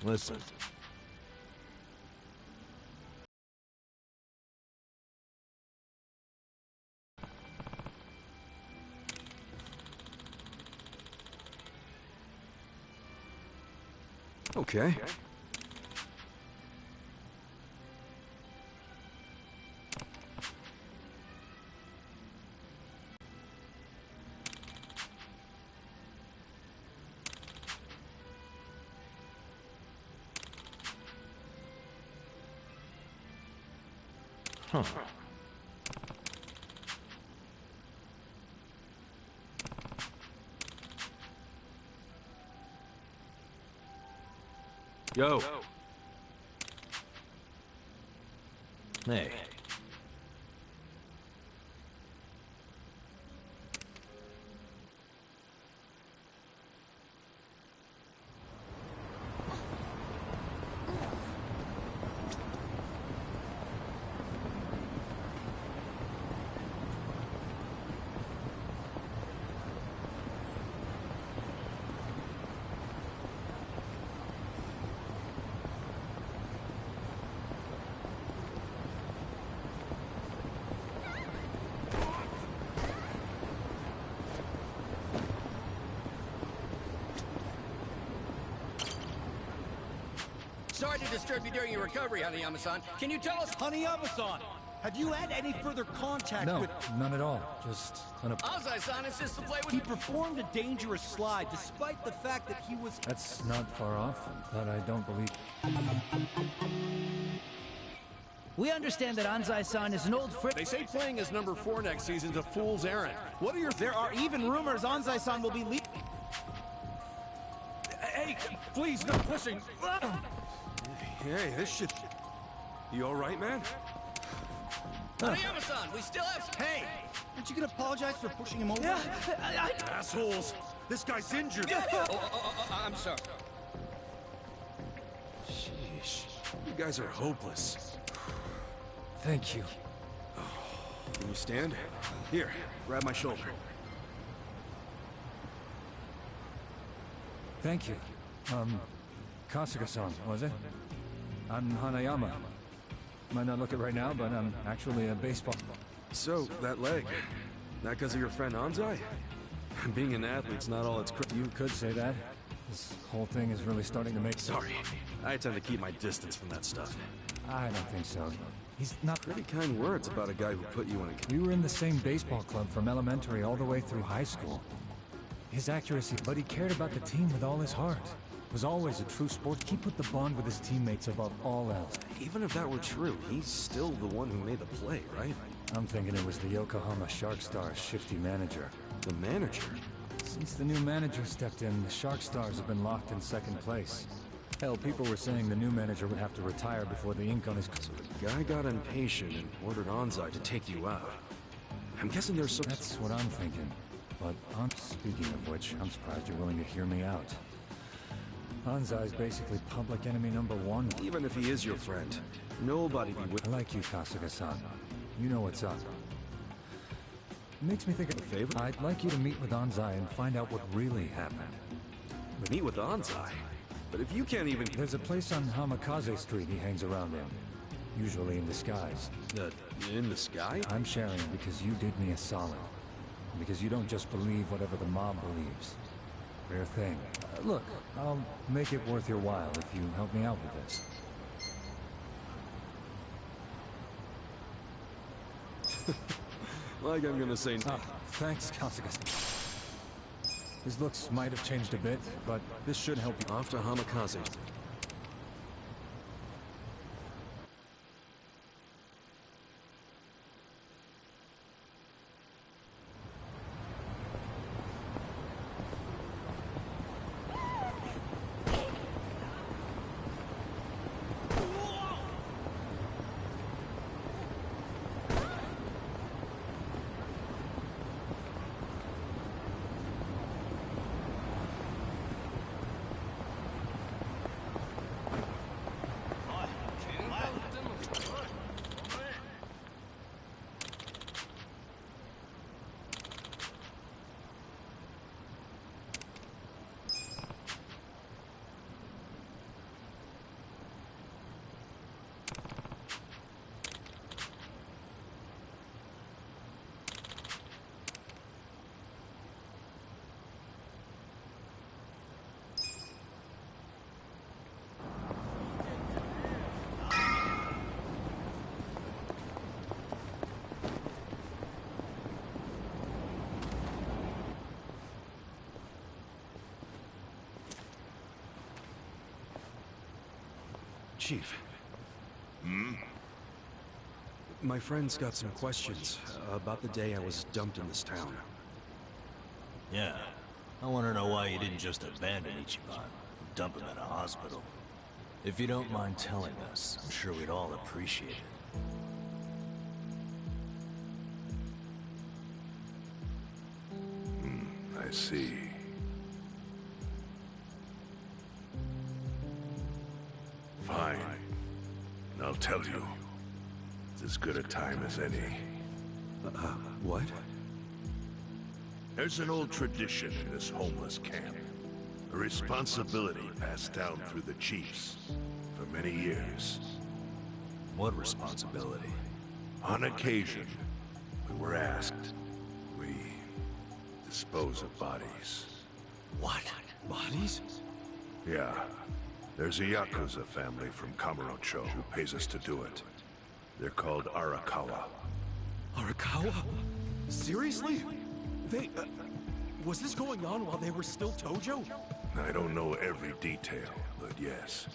Listen. Okay. Huh. Yo. Hey. Sorry to disturb you during your recovery, Hanayama-san. Can you tell us... Hanayama-san, have you had any further contact with... No, none at all. Just an... Anzai-san insists to play with... He performed a dangerous slide, despite the fact that he was... That's not far off, but I don't believe... We understand that Anzai-san is an old friend. They say playing as number 4 next season's a fool's errand. What are your... There are even rumors Anzai-san will be leaving... Hey, please, no pushing. Hey, this shit... You alright, man? Hanayama-san, we still have... Hey! Aren't you gonna apologize for pushing him over? Yeah, Assholes! This guy's injured! I'm sorry. Sheesh. You guys are hopeless. Thank you. Can you stand? Here, grab my shoulder. Thank you. Kasuga-san, was it? I'm Hanayama. Might not look it right now, but I'm actually a baseball... So, that leg. That because of your friend Anzai? Being an athlete's not all it's... You could say that. This whole thing is really starting to make... Sorry. I tend to keep my distance from that stuff. I don't think so. He's not... Pretty kind words about a guy who put you in a... We were in the same baseball club from elementary all the way through high school. His accuracy, but he cared about the team with all his heart. Was always a true sport. He put the bond with his teammates above all else. Even if that were true, he's still the one who made the play, right? I'm thinking it was the Yokohama Shark Stars' shifty manager. The manager? Since the new manager stepped in, the Shark Stars have been locked in second place. Hell, people were saying the new manager would have to retire before the ink on his... So the guy got impatient and ordered Anzai to take you out. I'm guessing there's some... That's what I'm thinking. But, speaking of which, I'm surprised you're willing to hear me out. Anzai's basically public enemy number 1. Even if he is your friend, nobody be with... I like you, Kasuga-san. You know what's up. It makes me think of a favor. I'd like you to meet with Anzai and find out what really happened. Meet with Anzai? But if you can't even... There's a place on Hamikaze Street he hangs around in. Usually in disguise. In the sky? I'm sharing because you did me a solid. Because you don't just believe whatever the mob believes. Rare thing. Look, I'll make it worth your while if you help me out with this. Like I'm gonna say... Thanks, Kasuga. His looks might have changed a bit, but this should help you. Off to Hamikaze. Chief. My friend's got some questions about the day I was dumped in this town. Yeah. I want to know why you didn't just abandon Ichiban, dump him at a hospital. If you don't mind telling us, I'm sure we'd all appreciate it. I see. Fine. I'll tell you. It's as good a time as any. What? There's an old tradition in this homeless camp. A responsibility passed down through the chiefs for many years. What responsibility? On occasion, we were asked, we dispose of bodies. What? Bodies? Yeah. There's a Yakuza family from Kamurocho who pays us to do it. They're called Arakawa. Arakawa? Seriously? They... was this going on while they were still Tojo? I don't know every detail, but yes.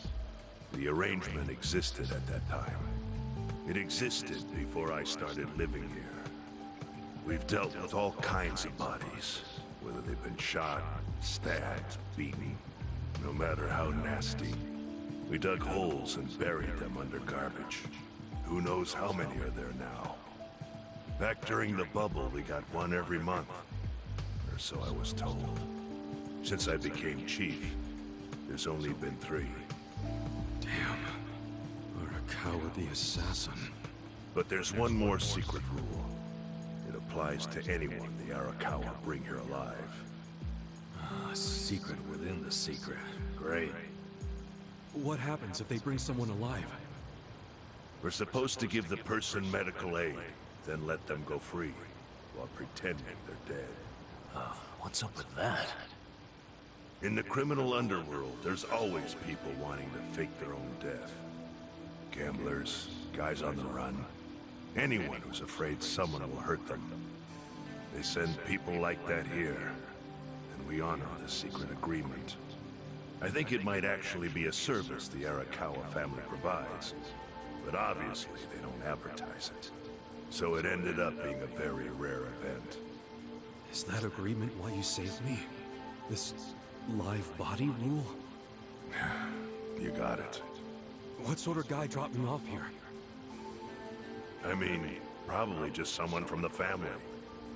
The arrangement existed at that time. It existed before I started living here. We've dealt with all kinds of bodies, whether they've been shot, stabbed, beaten, no matter how nasty. We dug holes and buried them under garbage. Who knows how many are there now? Back during the bubble, we got one every month. Or so I was told. Since I became chief, there's only been 3. Damn. Arakawa the assassin. But there's one more secret rule. It applies to anyone the Arakawa bring here alive. A secret within the secret. Great. What happens if they bring someone alive? We're supposed to give the person medical aid, then let them go free, while pretending they're dead. What's up with that? In the criminal underworld, there's always people wanting to fake their own death. Gamblers, guys on the run, anyone who's afraid someone will hurt them. They send people like that here, and we honor the secret agreement. I think it might actually be a service the Arakawa family provides, but obviously they don't advertise it. So it ended up being a very rare event. Is that agreement why you saved me? This live body rule? You got it. What sort of guy dropped me off here? I mean, probably just someone from the family.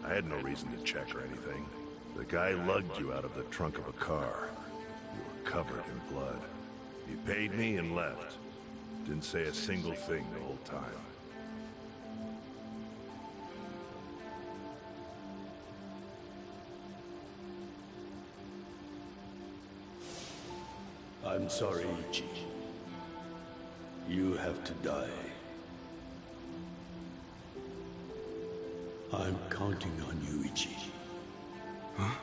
I had no reason to check or anything. The guy lugged you out of the trunk of a car. You were covered in blood. He paid me and left. Didn't say a single thing the whole time. I'm sorry, Ichi. You have to die. I'm counting on you, Ichi. Huh?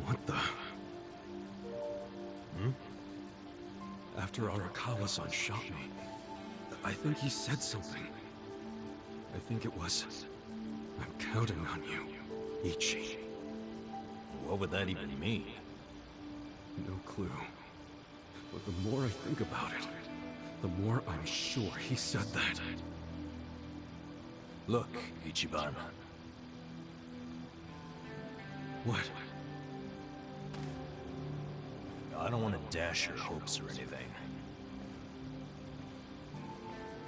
What the? After Arakawa-san shot me, I think he said something. I think it was... I'm counting on you, Ichi. What would that even mean? No clue. But the more I think about it, the more I'm sure he said that. Look, Ichiban. What? I don't want to dash your hopes or anything.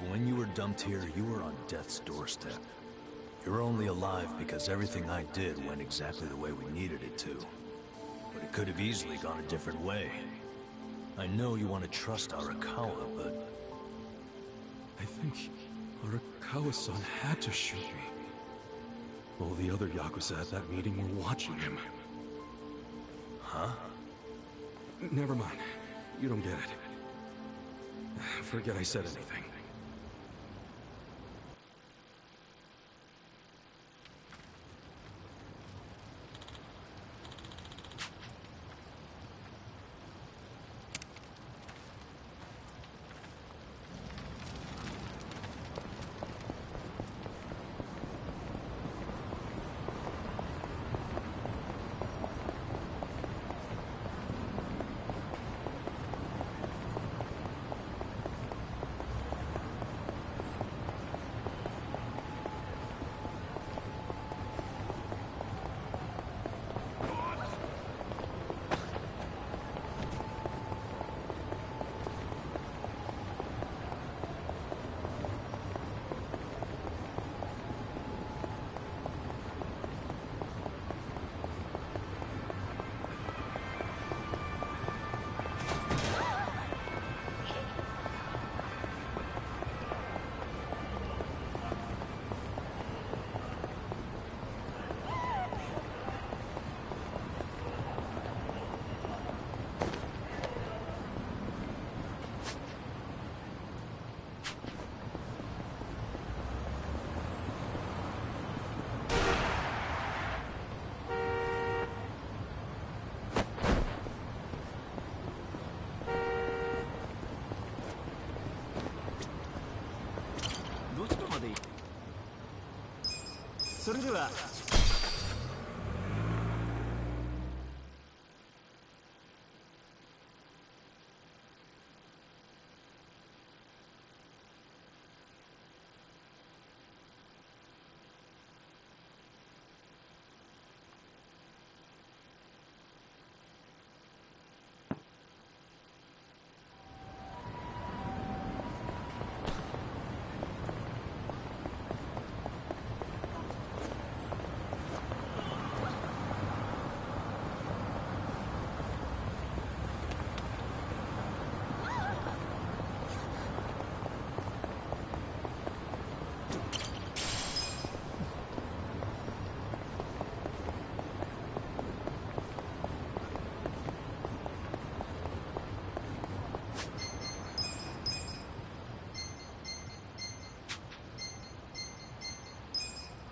When you were dumped here, you were on death's doorstep. You're only alive because everything I did went exactly the way we needed it to. But it could have easily gone a different way. I know you want to trust Arakawa, but... I think Arakawa-san had to shoot me. All the other Yakuza at that meeting were watching him. Huh? Never mind. You don't get it. Forget I said anything. Look at that.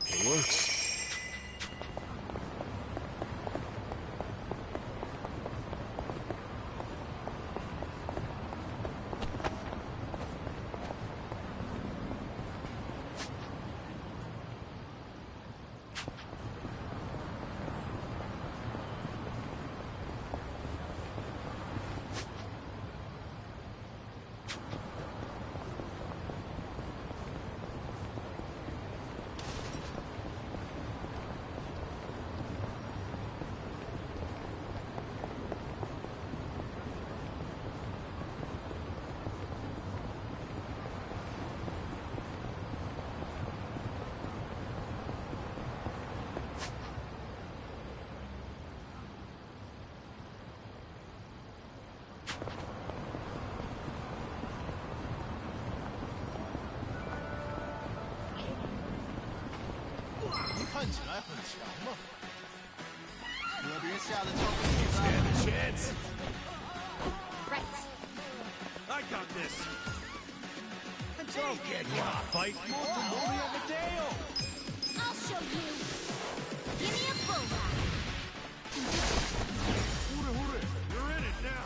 It works. Right. I got this. Don't get caught. Fight. I'll show you. Give me a bull You're in it now.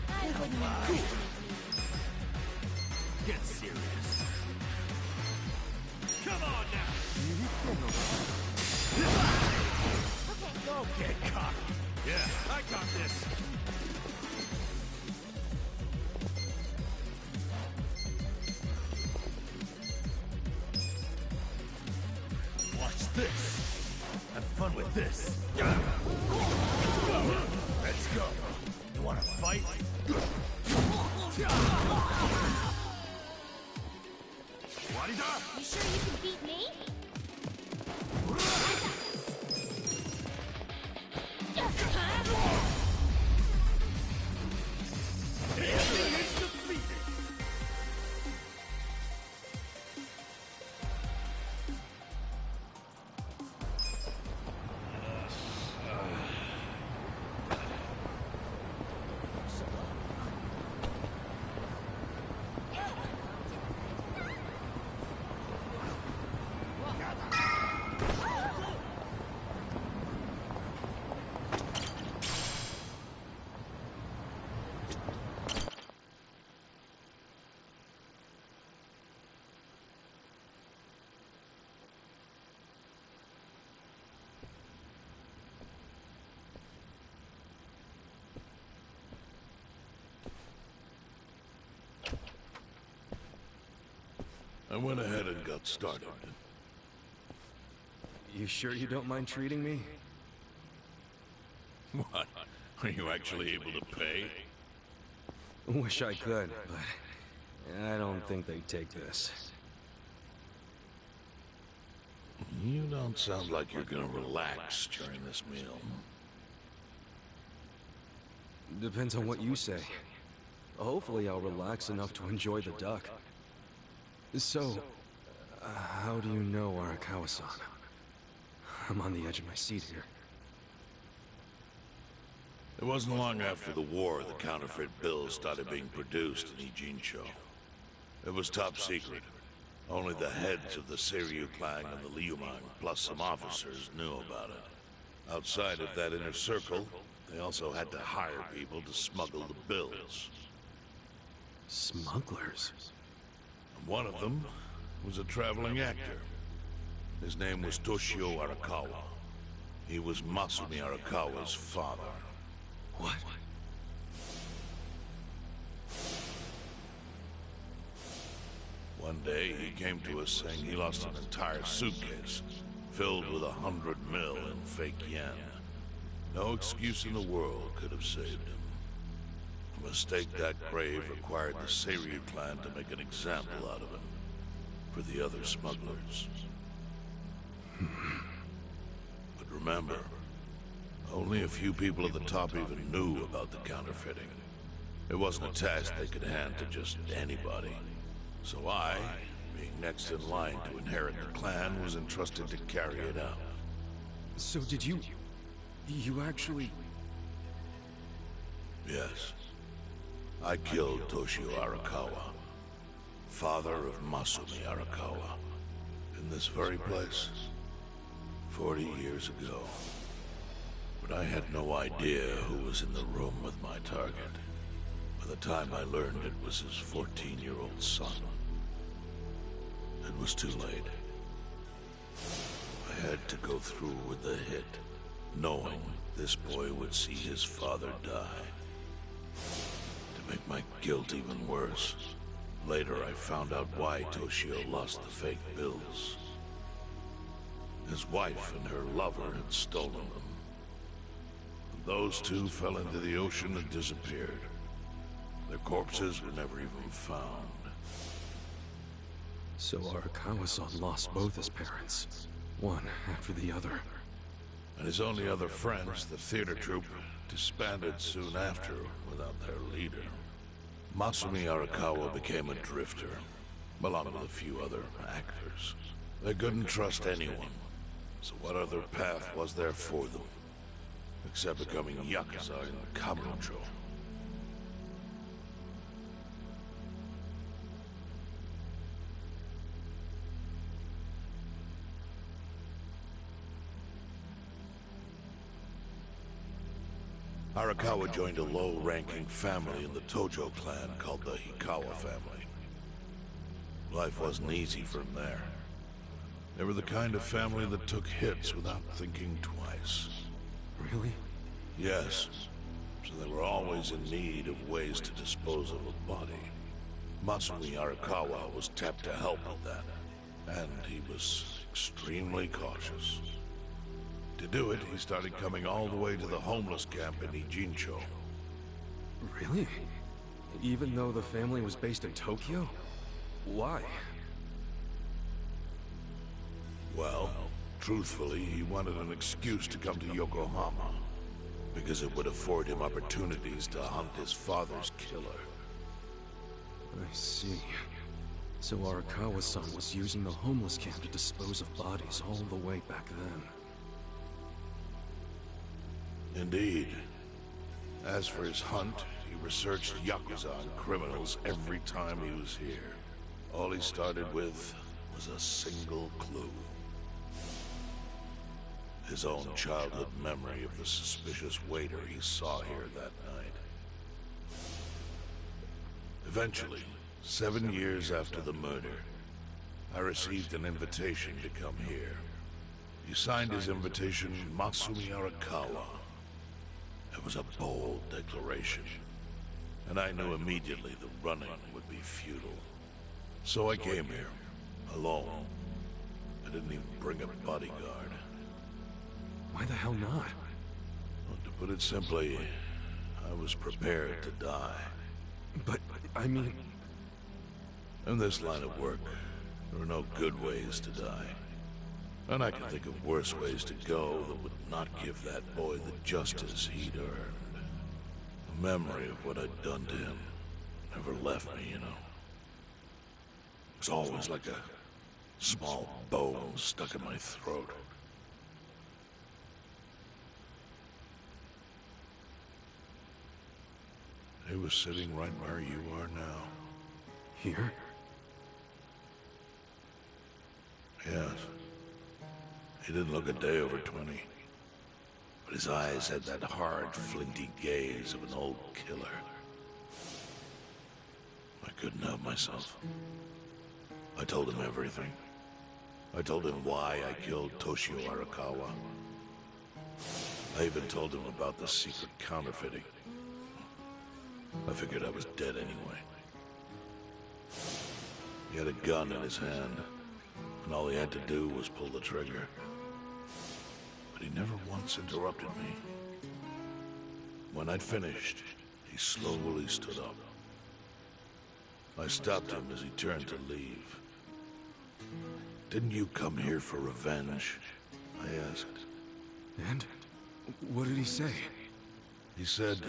I wouldn't underestimate you. Get serious. Come on now. Okay. Don't get caught. Yeah, I got this. Watch this. Have fun with this. Let's go. You wanna fight? You sure you can beat me? I went ahead and got started. You sure you don't mind treating me? What? Are you actually able to pay? Wish I could, but I don't think they'd take this. You don't sound like you're gonna relax during this meal. Depends on what you say. Hopefully I'll relax enough to enjoy the duck. So, how do you know Arakawa-san? I'm on the edge of my seat here. It wasn't long after the war the counterfeit bills started being produced in Ijincho. It was top secret. Only the heads of the Seiryu clan and the Liumang, plus some officers, knew about it. Outside of that inner circle, they also had to hire people to smuggle the bills. Smugglers? One of them was a traveling actor. His name was Toshio Arakawa. He was Masumi Arakawa's father. What? One day, he came to us saying he lost an entire suitcase filled with 100 mil in fake yen. No excuse in the world could have saved him. A mistake that grave required the Seiryu clan to make an example out of him for the other smugglers. But remember, only a few people at the top even knew about the counterfeiting. It wasn't a task they could hand to just anybody. So I, being next in line to inherit the clan, was entrusted to carry it out. So did you... you actually... Yes. I killed Toshio Arakawa, father of Masumi Arakawa, in this very place, 40 years ago. But I had no idea who was in the room with my target. By the time I learned it was his 14-year-old son. It was too late. I had to go through with the hit, knowing this boy would see his father die. To make my guilt even worse, later I found out why Toshio lost the fake bills. His wife and her lover had stolen them. And those two fell into the ocean and disappeared. Their corpses were never even found. So Arakawa-san lost both his parents, one after the other. And his only other friends, the theater troupe, disbanded soon after without their leader. Masumi Arakawa became a drifter, along with a few other actors. They couldn't trust anyone, so what other path was there for them? Except becoming Yakuza in Kamurocho. Arakawa joined a low-ranking family in the Tojo clan called the Hikawa family. Life wasn't easy for him there. They were the kind of family that took hits without thinking twice. Really? Yes. So they were always in need of ways to dispose of a body. Masumi Arakawa was tapped to help with that, and he was extremely cautious. To do it, he started coming all the way to the homeless camp in Ijincho. Really? Even though the family was based in Tokyo? Why? Well, truthfully, he wanted an excuse to come to Yokohama, because it would afford him opportunities to hunt his father's killer. I see. So Arakawa-san was using the homeless camp to dispose of bodies all the way back then. Indeed. As for his hunt, he researched Yakuza and criminals every time he was here. All he started with was a single clue. His own childhood memory of the suspicious waiter he saw here that night. Eventually, 7 years after the murder, I received an invitation to come here. He signed his invitation Masumi Arakawa. It was a bold declaration, and I knew immediately the running would be futile. So I came here, alone. I didn't even bring a bodyguard. Why the hell not? Well, to put it simply, I was prepared to die. But, I mean... In this line of work, there are no good ways to die. And I can think of worse ways to go that would not give that boy the justice he'd earned. The memory of what I'd done to him never left me, you know. It was always like a small bone stuck in my throat. He was sitting right where you are now. Here? Yes. He didn't look a day over 20. But his eyes had that hard, flinty gaze of an old killer. I couldn't help myself. I told him everything. I told him why I killed Toshio Arakawa. I even told him about the secret counterfeiting. I figured I was dead anyway. He had a gun in his hand, and all he had to do was pull the trigger. But he never once interrupted me. When I'd finished, he slowly stood up. I stopped him as he turned to leave. "Didn't you come here for revenge?" I asked. And? What did he say? He said,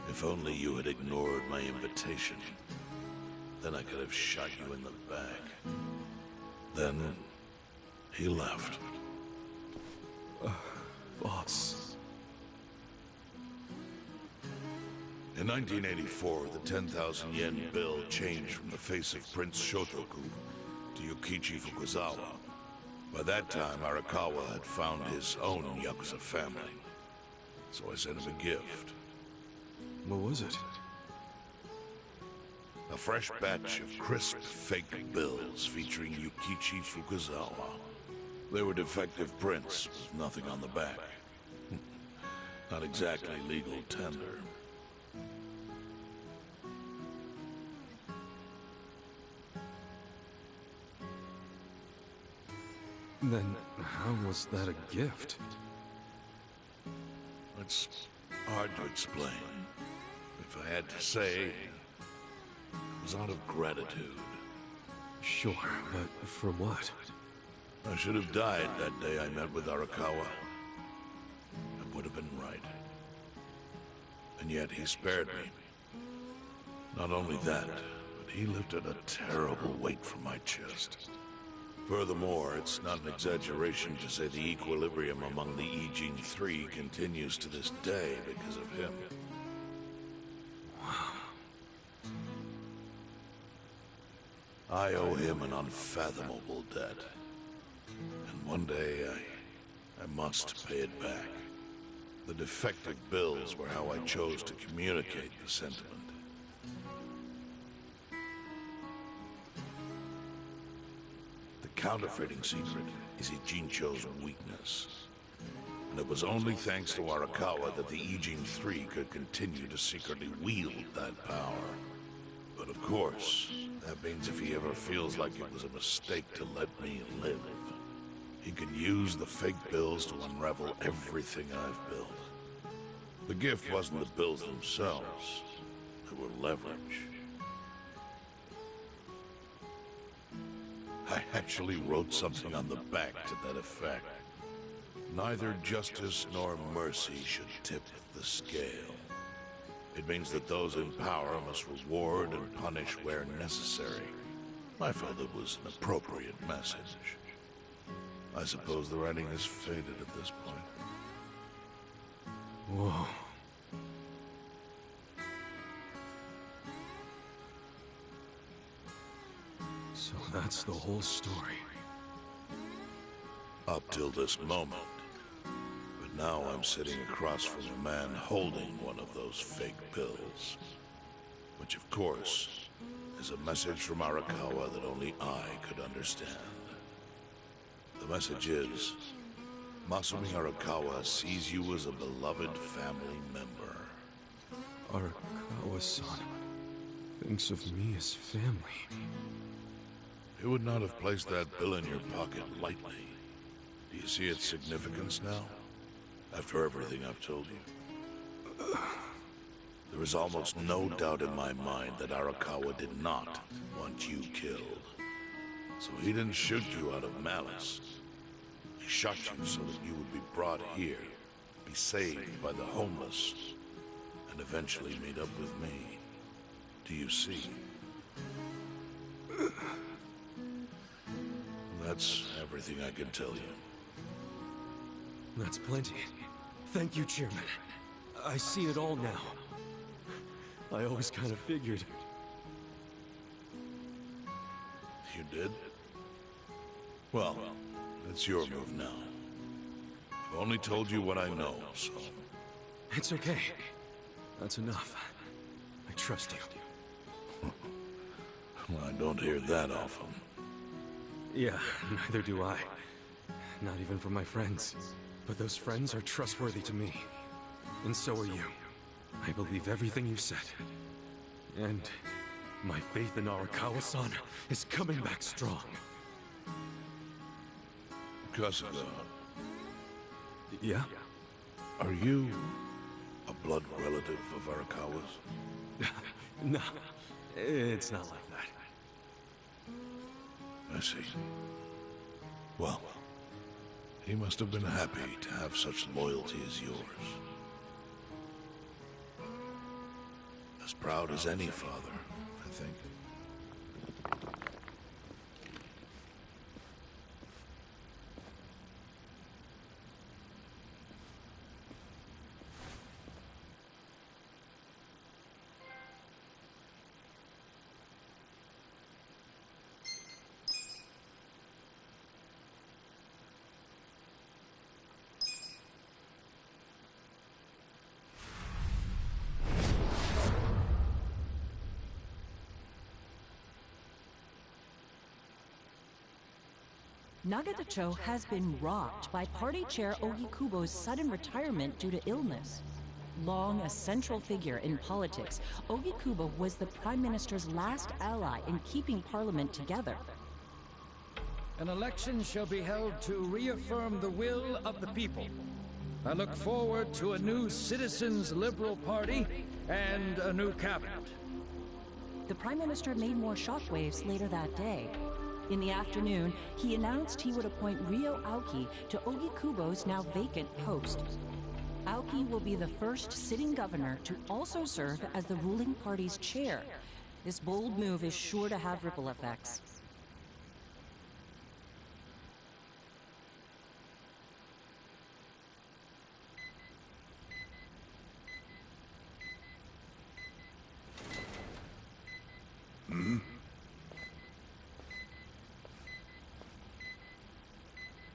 "If only you had ignored my invitation, then I could have shot you in the back." Then, he left. Boss. In 1984, the 10,000 yen bill changed from the face of Prince Shotoku to Yukichi Fukuzawa. By that time, Arakawa had found his own Yakuza family. So I sent him a gift. What was it? A fresh batch of crisp fake bills featuring Yukichi Fukuzawa. They were defective prints with nothing on the back. Not exactly legal tender. Then how was that a gift? It's hard to explain. If I had to say, it was out of gratitude. Sure, but for what? I should have died that day I met with Arakawa. I would have been right. And yet he spared me. Not only that, but he lifted a terrible weight from my chest. Furthermore, it's not an exaggeration to say the equilibrium among the Ijin Three continues to this day because of him. I owe him an unfathomable debt. And one day, I must pay it back. The defective bills were how I chose to communicate the sentiment. The counterfeiting secret is Ijincho's weakness. And it was only thanks to Arakawa that the Ijin Three could continue to secretly wield that power. But of course, that means if he ever feels like it was a mistake to let me live, he can use the fake bills to unravel everything I've built. The gift wasn't the bills themselves. They were leverage. I actually wrote something on the back to that effect. Neither justice nor mercy should tip the scale. It means that those in power must reward and punish where necessary. I felt it was an appropriate message. I suppose the writing is faded at this point. Whoa. So that's the whole story. Up till this moment. But now I'm sitting across from a man holding one of those fake pills. Which, of course, is a message from Arakawa that only I could understand. The message is, Masumi Arakawa sees you as a beloved family member. Arakawa-san thinks of me as family. You would not have placed that bill in your pocket lightly. Do you see its significance now? After everything I've told you? There is almost no doubt in my mind that Arakawa did not want you killed. So he didn't shoot you out of malice. He shot you so that you would be brought here, be saved by the homeless, and eventually meet up with me. Do you see? That's everything I can tell you. That's plenty. Thank you, Chairman. I see it all now. I always kind of figured. You did? Well, it's your move now. I've only told you what I know, so... It's okay. That's enough. I trust you. Well, I don't hear that often. Yeah, neither do I. Not even from my friends. But those friends are trustworthy to me. And so are you. I believe everything you said. And my faith in Arakawa-san is coming back strong. Kasuga, Yeah? are you a blood relative of Arakawa's? No, it's not like that. I see. Well, he must have been happy to have such loyalty as yours. As proud as any father, I think. Nagatacho has been rocked by Party Chair Ogikubo's sudden retirement due to illness. Long a central figure in politics, Ogikubo was the Prime Minister's last ally in keeping Parliament together. An election shall be held to reaffirm the will of the people. I look forward to a new Citizens Liberal Party and a new cabinet. The Prime Minister made more shockwaves later that day. In the afternoon, he announced he would appoint Ryo Aoki to Ogikubo's now vacant post. Aoki will be the first sitting governor to also serve as the ruling party's chair. This bold move is sure to have ripple effects.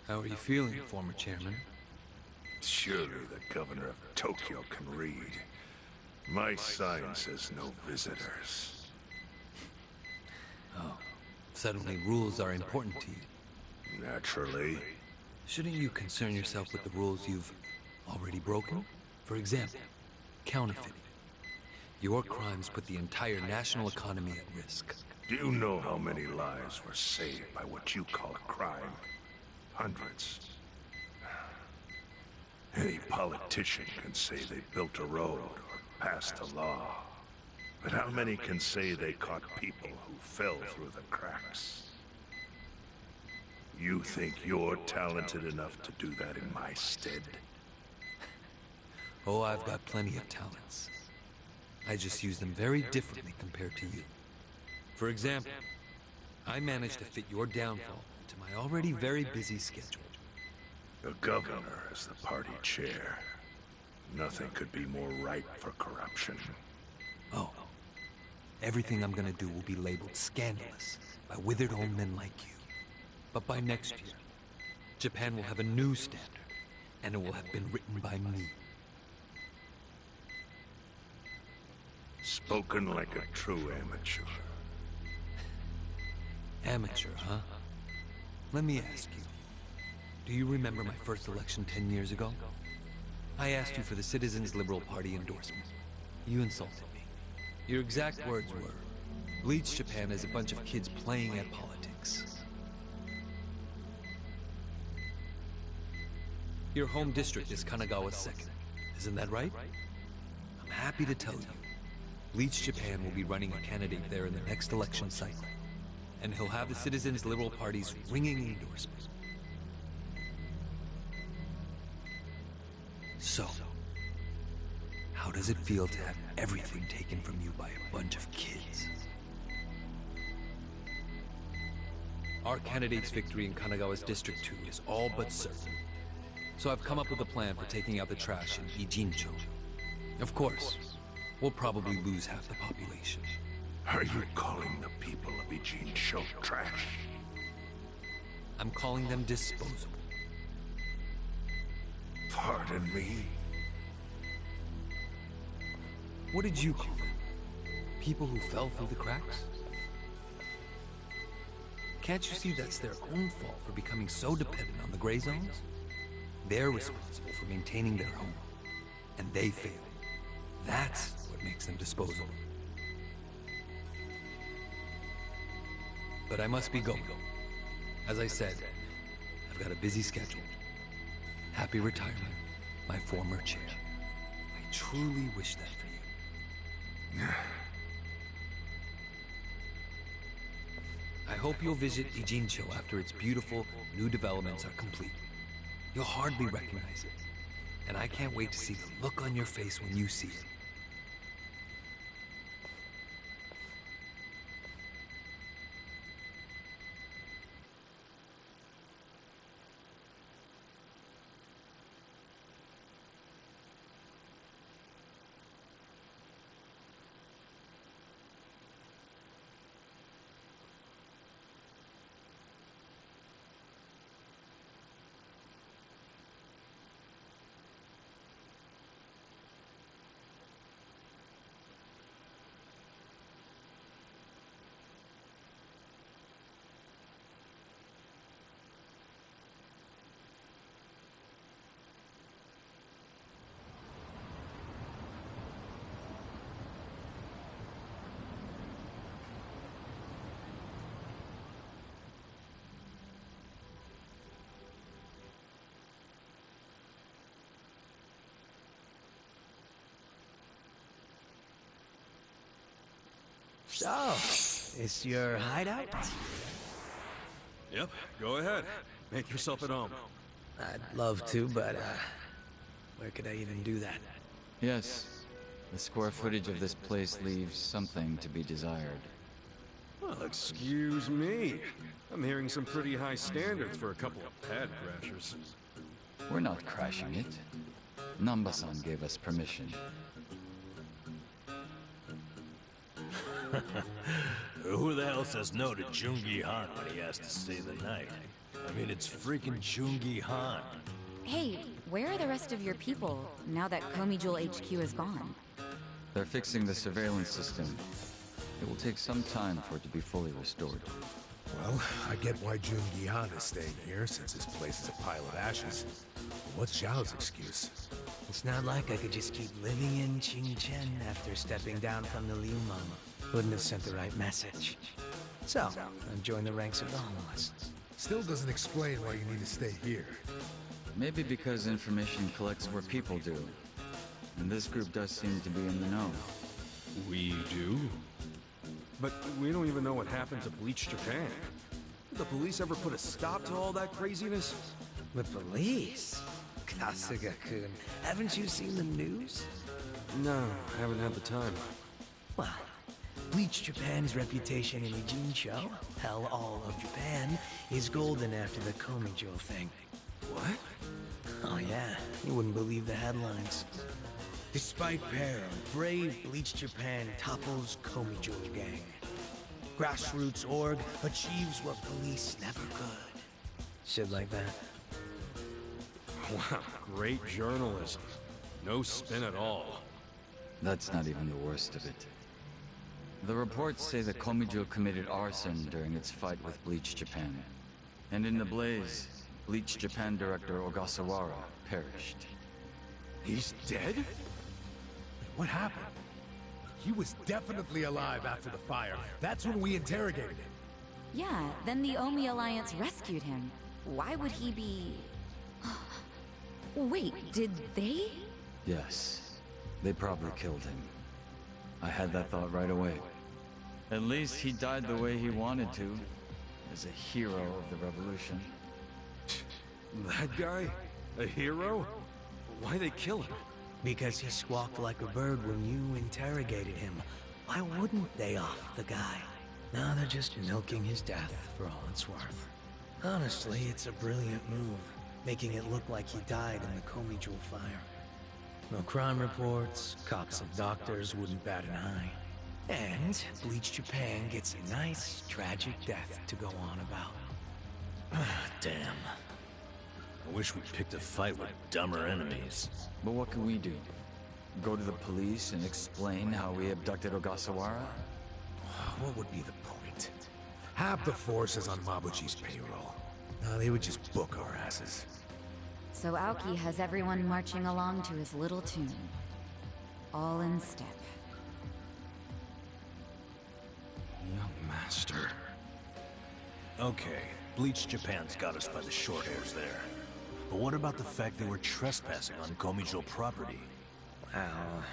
How are you feeling, former chairman? Surely the governor of Tokyo can read. My sign says no visitors. Oh, suddenly rules are important to you. Naturally. Shouldn't you concern yourself with the rules you've already broken? For example, counterfeiting. Your crimes put the entire national economy at risk. Do you know how many lives were saved by what you call a crime? Hundreds. Any politician can say they built a road or passed a law. But how many can say they caught people who fell through the cracks? You think you're talented enough to do that in my stead? Oh, I've got plenty of talents. I just use them very differently compared to you. For example, I managed to fit your downfall into my already very busy schedule. A governor as the party chair. Nothing could be more ripe for corruption. Oh, everything I'm gonna do will be labeled scandalous by withered old men like you. But by next year, Japan will have a new standard, and it will have been written by me. Spoken like a true amateur. Amateur, huh? Let me ask you. Do you remember my first election 10 years ago? I asked you for the Citizens Liberal Party endorsement. You insulted me. Your exact words were, "Bleach Japan is a bunch of kids playing at politics." Your home district is Kanagawa's second. Isn't that right? I'm happy to tell you, Bleach Japan will be running a candidate there in the next election cycle. And he'll have the Citizens Liberal Party's ringing endorsement. So, how does it feel to have everything taken from you by a bunch of kids? Our candidate's victory in Kanagawa's District 2 is all but certain. So I've come up with a plan for taking out the trash in Ijincho. Of course, we'll probably lose half the population. Are you calling the people of Ijincho trash? I'm calling them disposable. Pardon me? What did you call them? People who fell through the cracks? Can't you see that's their own fault for becoming so dependent on the gray zones? They're responsible for maintaining their home, and they fail. That's what makes them disposable. But I must be going. As I said, I've got a busy schedule. Happy retirement, my former chair. I truly wish that for you. I hope you'll visit Ijincho after its beautiful new developments are complete. You'll hardly recognize it, and I can't wait to see the look on your face when you see it. So, is your hideout? Yep, go ahead. Make yourself at home. I'd love to, but, where could I even do that? Yes. The square footage of this place leaves something to be desired. Well, excuse me. I'm hearing some pretty high standards for a couple of pad crashers. We're not crashing it. Namba-san gave us permission. Who the hell says no to Jungi Han when he has to stay the night? I mean, it's freaking Jungi Han. Hey, where are the rest of your people now that Komijul HQ is gone? They're fixing the surveillance system. It will take some time for it to be fully restored. Well, I get why Jungi Han is staying here, since this place is a pile of ashes. What's Zhao's excuse? It's not like I could just keep living in Qingchen after stepping down from the Liu Mama. Wouldn't have sent the right message. So, I joined the ranks of the homeless. Still doesn't explain why you need to stay here. Maybe because information collects where people do. And this group does seem to be in the know. We do? But we don't even know what happened to Bleach Japan. Did the police ever put a stop to all that craziness? The police? Kasuga-kun, haven't you seen the news? No, haven't had the time. Well, Bleach Japan's reputation in Ijincho, hell, all of Japan, is golden after the Komijul thing. What? Oh yeah, you wouldn't believe the headlines. Despite peril, brave Bleach Japan topples Komijul gang. Grassroots org achieves what police never could. Shit like that. Wow, great journalism. No spin at all. That's not even the worst of it. The reports say that Komijul committed arson during its fight with Bleach Japan. And in the blaze, Bleach Japan director Ogasawara perished. He's dead? What happened? He was definitely alive after the fire. That's when we interrogated him. Yeah, then the Omi Alliance rescued him. Why would he be... Wait, did they? Yes. They probably killed him. I had that thought right away. At least he died the way he wanted to, as a hero of the revolution. That guy? A hero? Why they kill him? Because he squawked like a bird when you interrogated him. Why wouldn't they off the guy? Now they're just milking his death for all it's worth. Honestly, it's a brilliant move, making it look like he died in the Komijul fire. No crime reports, cops and doctors wouldn't bat an eye. And Bleach Japan gets a nice, tragic death to go on about. Damn. I wish we picked a fight with dumber enemies. But what can we do? Go to the police and explain how we abducted Ogasawara? What would be the point? Half the force is on Mabuchi's payroll. They would just book our asses. So Aoki has everyone marching along to his little tune. All in step. Young master. Okay, Bleach Japan's got us by the short hairs there. But what about the fact they were trespassing on Komijo property? Well,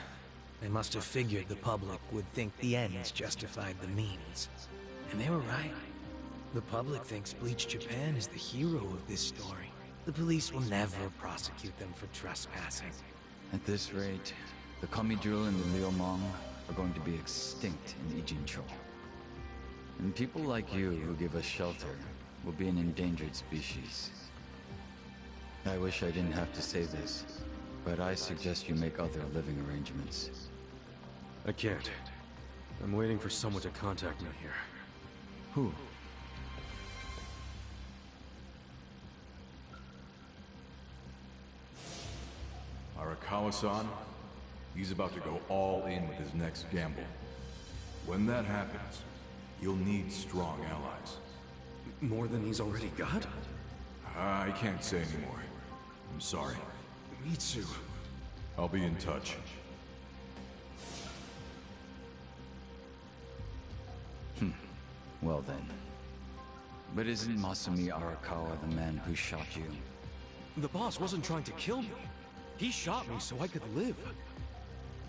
they must have figured the public would think the ends justified the means. And they were right. The public thinks Bleach Japan is the hero of this story. The police will never prosecute them for trespassing. At this rate, the Komijo and the Liumang are going to be extinct in Ijincho. And people like you who give us shelter will be an endangered species. I wish I didn't have to say this, but I suggest you make other living arrangements. I can't. I'm waiting for someone to contact me here. Who? Arakawa-san, he's about to go all in with his next gamble. When that happens, you'll need strong allies. More than he's already got? I can't say anymore. I'm sorry. Me too. I'll be in touch. Well then. But isn't Masumi Arakawa the man who shot you? The boss wasn't trying to kill me. He shot me so I could live.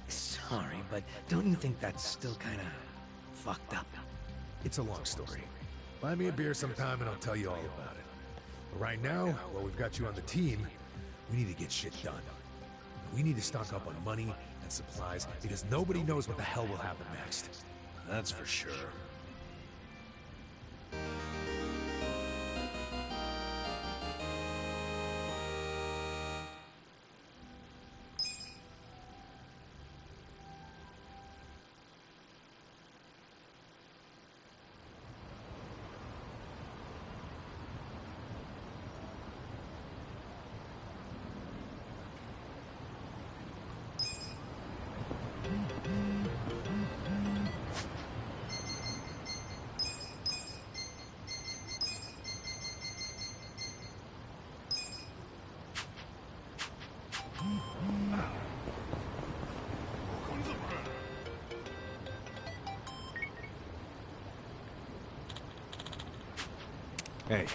Sorry, but don't you think that's still kinda fucked up? It's a long story. Buy me a beer sometime and I'll tell you all about it. But right now, while we've got you on the team, we need to get shit done. We need to stock up on money and supplies because nobody knows what the hell will happen next. That's for sure. Hey.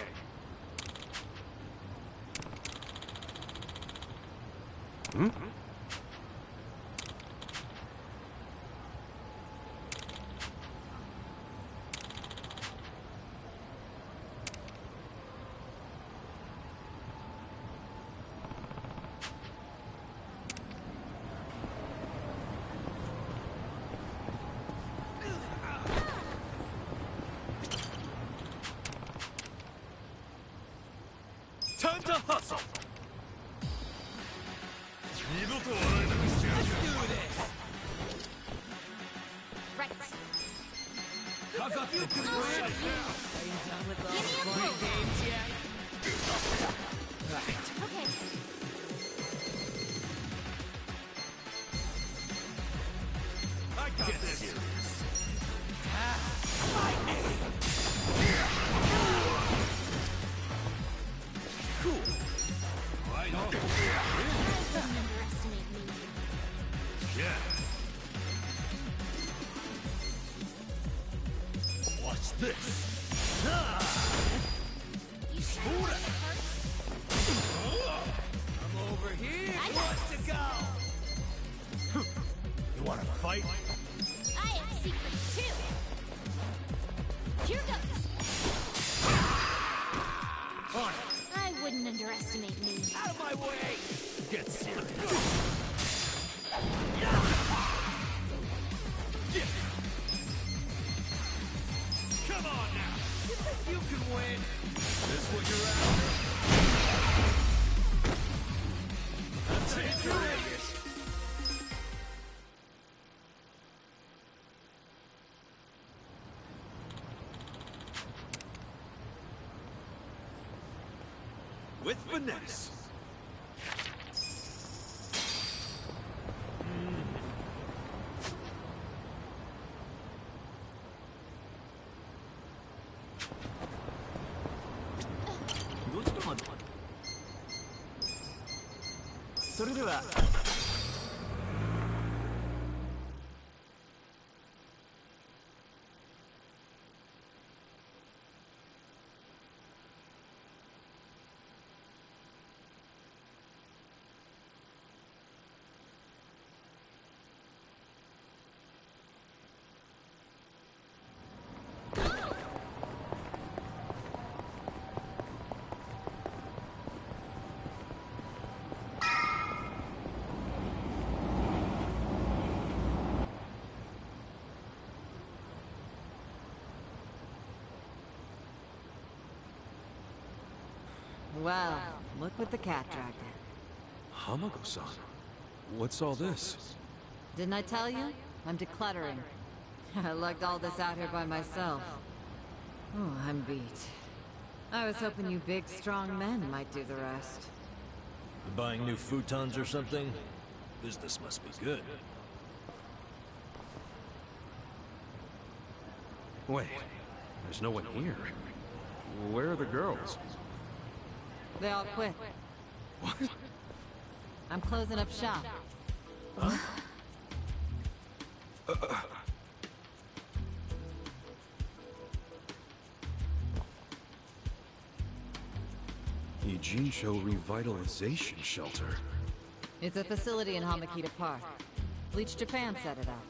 Hmm? Time to hustle! Let's do this! Right. Hug up the good Are you done with Give me a those move. games yet? Right. Okay. I got this. Cool. Right on. Don't underestimate me. Yeah. Watch this. You sure it hurts? I'm over here. I Who got wants to go? You want to fight? I have secrets too. Here goes. On it. I wouldn't underestimate me. Out of my way! Get serious. Come on now! You think you can win? This what you're after? I'll take your ace! With finesse. それでは Well, look what the cat dragged in. Hamako-san, what's all this? Didn't I tell you? I'm decluttering. I lugged all this out here by myself. Oh, I'm beat. I was hoping you big, strong men might do the rest. You buying new futons or something? Business must be good. Wait, there's no one here. Where are the girls? They all quit. What? I'm closing up shop. Huh? Ijincho Revitalization Shelter. It's a facility in Hamakita Park. Bleach Japan set it up.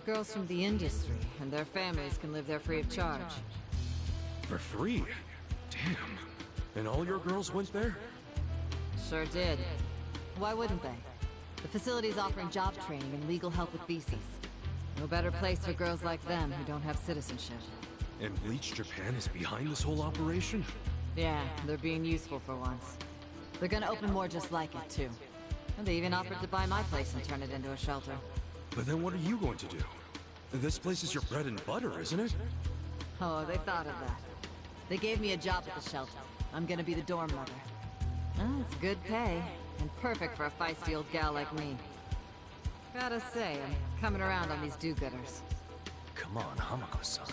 Girls from the industry and their families can live there free of charge. For free? Damn. And all your girls went there? Sure did. Why wouldn't they? The facility's offering job training and legal help with theses. No better place for girls like them who don't have citizenship. And Bleach Japan is behind this whole operation? Yeah, they're being useful for once. They're gonna open more just like it, too. And they even offered to buy my place and turn it into a shelter. But then what are you going to do? This place is your bread and butter, isn't it? Oh, they thought of that. They gave me a job at the shelter. I'm gonna be the dorm mother. Oh, it's good pay, and perfect for a feisty old gal like me. Gotta say, I'm coming around on these do-gooders. Come on, Hamako-san.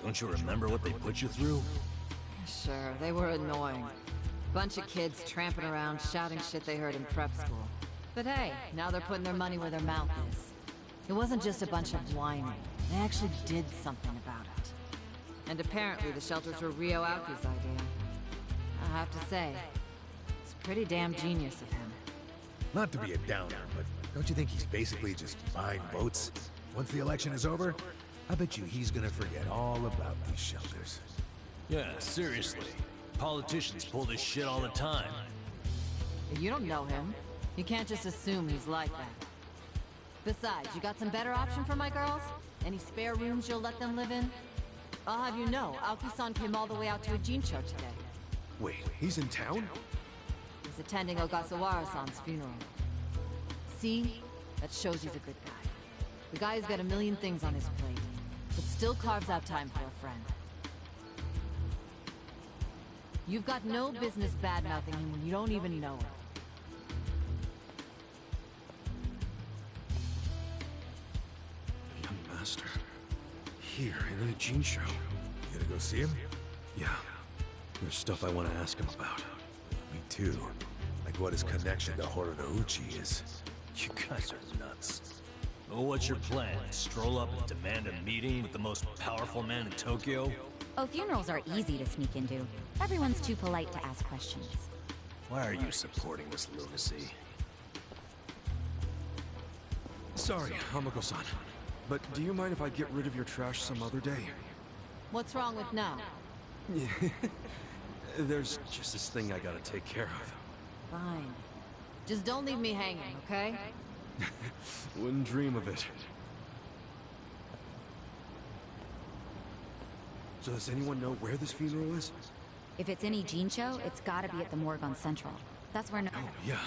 Don't you remember what they put you through? Sure, they were annoying. Bunch of kids tramping around, shouting shit they heard in prep school. But hey, now they're putting their money where their mouth is. It wasn't just a bunch of whining. They actually did something about it. And apparently the shelters were Ryo Aoki's idea. I have to say, it's pretty damn genius of him. Not to be a downer, but don't you think he's basically just buying votes? Once the election is over, I bet you he's gonna forget all about these shelters. Yeah, seriously. Politicians pull this shit all the time. You don't know him. You can't just assume he's like that. Besides, you got some better option for my girls? Any spare rooms you'll let them live in? I'll have you know, Aoki-san came all the way out to Ijincho today. Wait, he's in town? He's attending Ogasawara-san's funeral. See? That shows he's a good guy. The guy who's got a million things on his plate, but still carves out time for a friend. You've got no business bad-mouthing him when you don't even know it. Young master. Here in Ijincho. You gonna go see him? Yeah. There's stuff I want to ask him about. Me too. Like what his connection to Horodouchi is. You guys are nuts. Well, what's your plan? Stroll up and demand a meeting with the most powerful man in Tokyo? Oh, funerals are easy to sneak into. Everyone's too polite to ask questions. Why are you supporting this lunacy? Sorry, Hamako-san. But do you mind if I get rid of your trash some other day? What's wrong with now? There's just this thing I gotta take care of. Fine. Just don't leave me hanging, okay? Wouldn't dream of it. So does anyone know where this funeral is? If it's in Ijincho, it's gotta be at the morgue on Central. That's where no— Oh, yeah.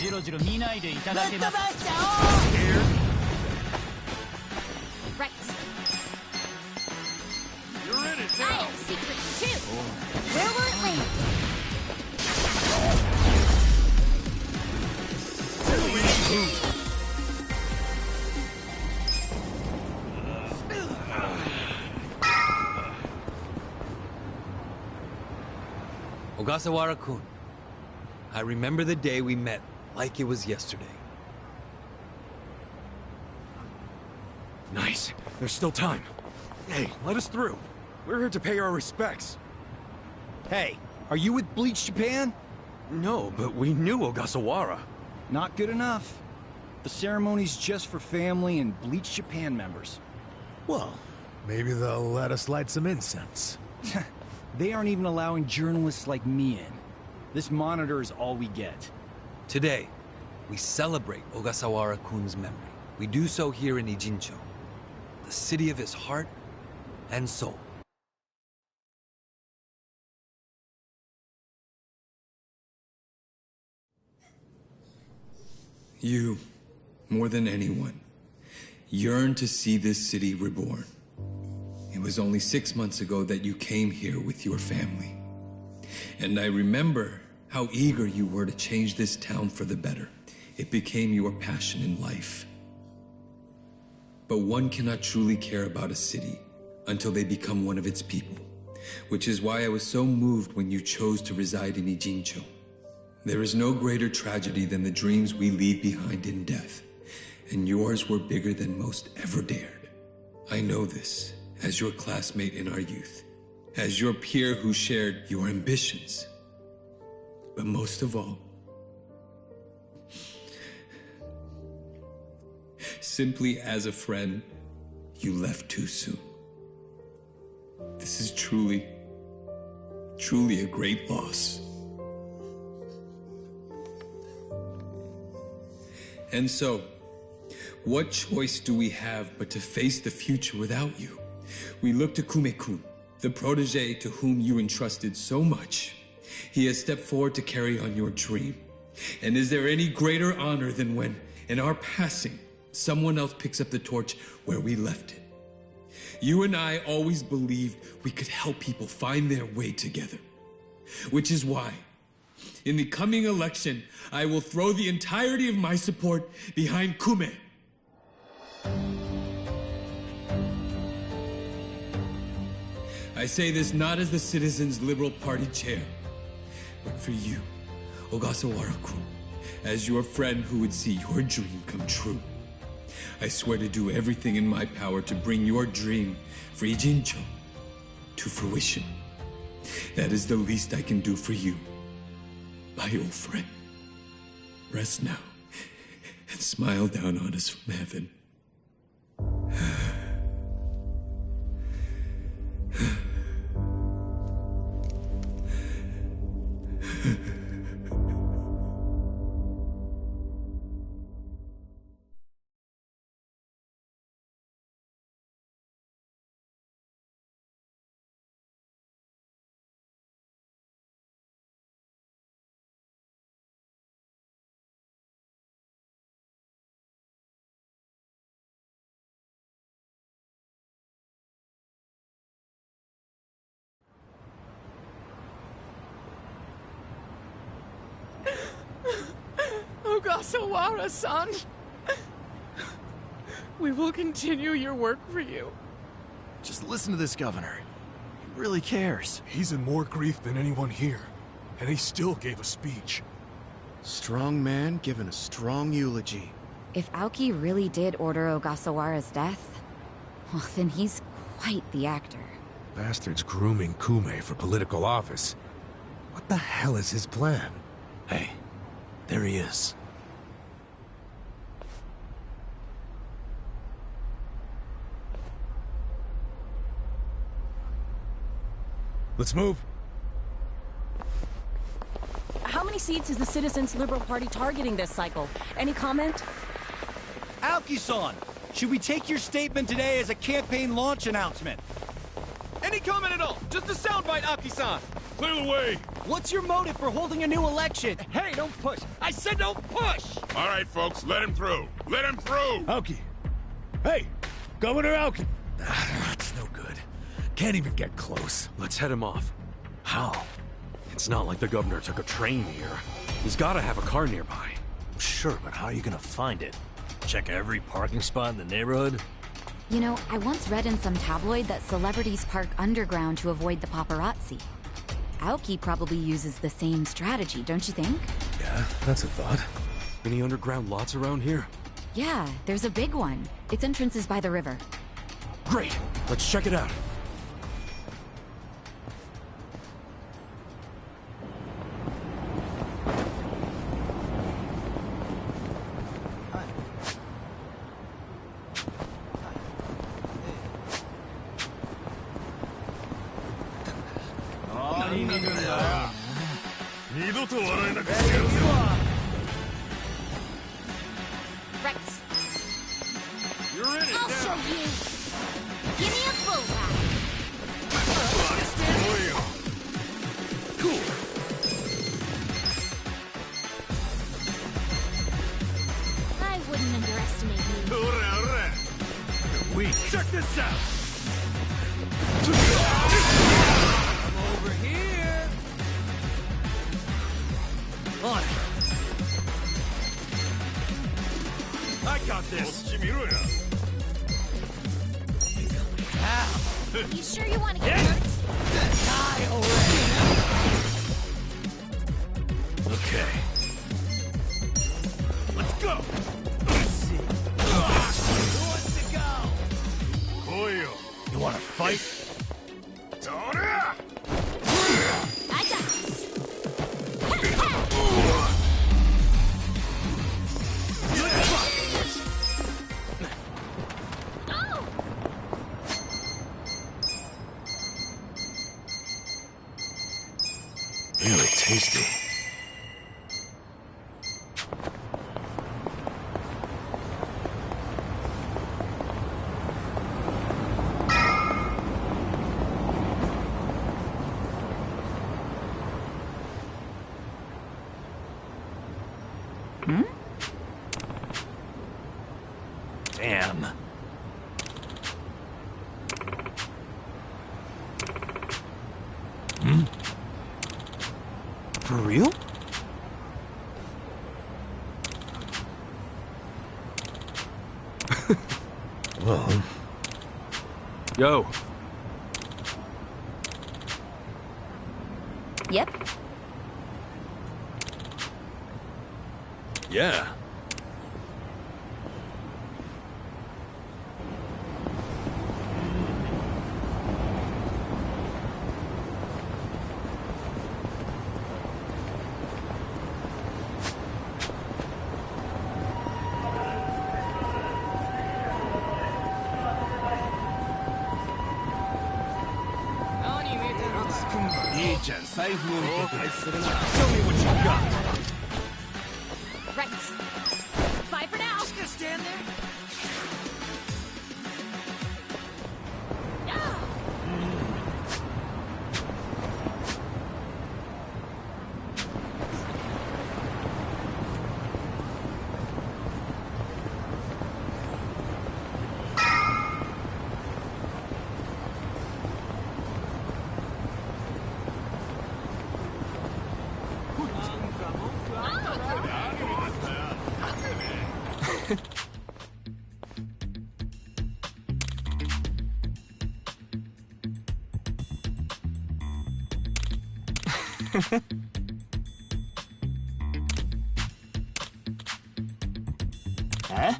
じろじろ見ないでいただけます。 Right. You're in it I now. have secrets too. Where will it land? Ogasawara-kun, I remember the day we met like it was yesterday. Nice. There's still time. Hey, let us through. We're here to pay our respects. Hey, are you with Bleach Japan? No, but we knew Ogasawara. Not good enough. The ceremony's just for family and Bleach Japan members. Well, maybe they'll let us light some incense. They aren't even allowing journalists like me in. This monitor is all we get. Today, we celebrate Ogasawara-kun's memory. We do so here in Ijincho, the city of his heart and soul. You, more than anyone, yearn to see this city reborn. It was only 6 months ago that you came here with your family. And I remember how eager you were to change this town for the better. It became your passion in life. But one cannot truly care about a city until they become one of its people, which is why I was so moved when you chose to reside in Ijincho. There is no greater tragedy than the dreams we leave behind in death, and yours were bigger than most ever dared. I know this as your classmate in our youth, as your peer who shared your ambitions. But most of all, simply as a friend, you left too soon. This is truly a great loss. And so, what choice do we have but to face the future without you? We look to Kume-kun, the protege to whom you entrusted so much. He has stepped forward to carry on your dream. And is there any greater honor than when, in our passing, someone else picks up the torch where we left it? You and I always believed we could help people find their way together. Which is why, in the coming election, I will throw the entirety of my support behind Kume. I say this not as the Citizens Liberal Party chair, but for you, Ogasawara-kun, as your friend who would see your dream come true. I swear to do everything in my power to bring your dream for Ijincho to fruition. That is the least I can do for you, my old friend. Rest now and smile down on us from heaven. Ogasawara-san, we will continue your work for you. Just listen to this governor. He really cares. He's in more grief than anyone here, and he still gave a speech. Strong man giving a strong eulogy. If Aoki really did order Ogasawara's death, well, then he's quite the actor. Bastard's grooming Kume for political office. What the hell is his plan? Hey, there he is. Let's move. How many seats is the Citizens Liberal Party targeting this cycle? Any comment? Aoki-san, should we take your statement today as a campaign launch announcement? Any comment at all? Just a soundbite, Aki-san. Clear the way! What's your motive for holding a new election? Hey, don't push! I said don't push! All right, folks, let him through. Let him through! Aoki! Hey! Governor Aoki! That's no good. Can't even get close. Let's head him off. How? It's not like the governor took a train here. He's gotta have a car nearby. Sure, but how are you gonna find it? Check every parking spot in the neighborhood? You know, I once read in some tabloid that celebrities park underground to avoid the paparazzi. Aoki probably uses the same strategy, don't you think? Yeah, that's a thought. Any underground lots around here? Yeah, there's a big one. Its entrance is by the river. Great! Let's check it out. Rex, You're in it I'll now! show you. Give me a bullseye. Cool! I wouldn't underestimate me. You're weak. Check this out! Over here! On it! I got this! You sure you want to get hurt? Die already! Okay. Let's go! Who wants to go? You wanna fight? I got this. Oh! Really tasty. Hmm? Damn. Hmm? For real? Well... Yo. Yep. Yeah. Rex. Bye for now. Just gonna stand there. Huh?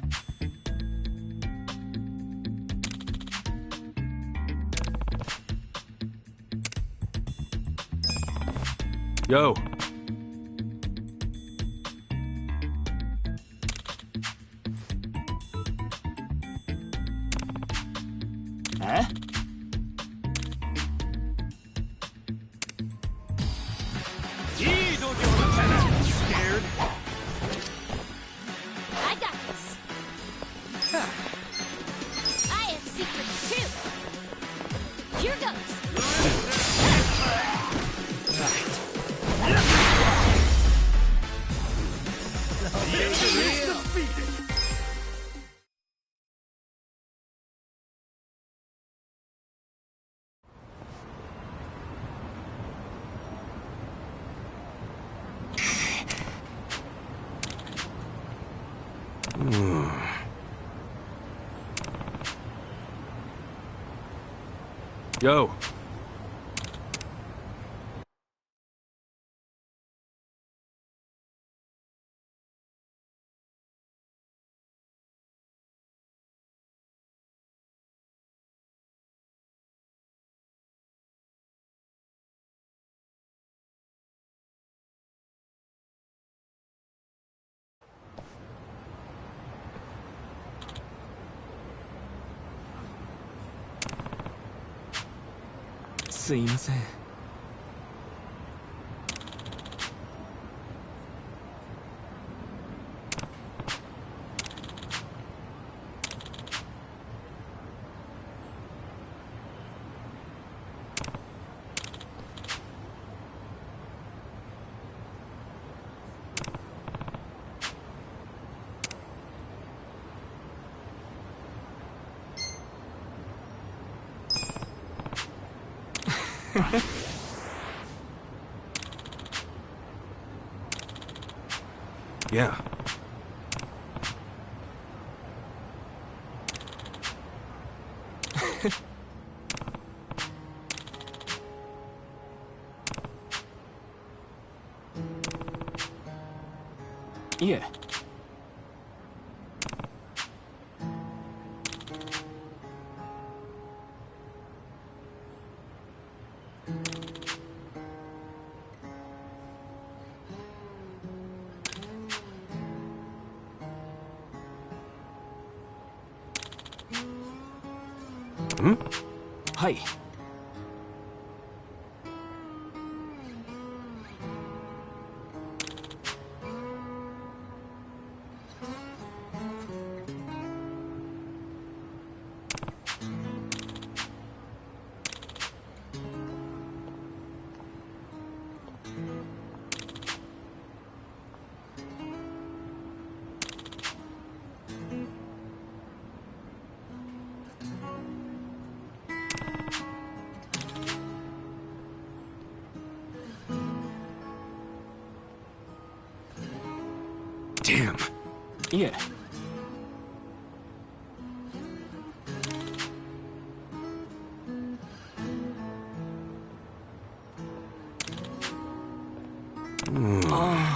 Yo. Huh? Scared? I got this. I have secrets too. Here goes. Yo. Yeah. Yeah. Hmm? はい。Damn. Yeah. Oh.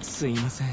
すいません。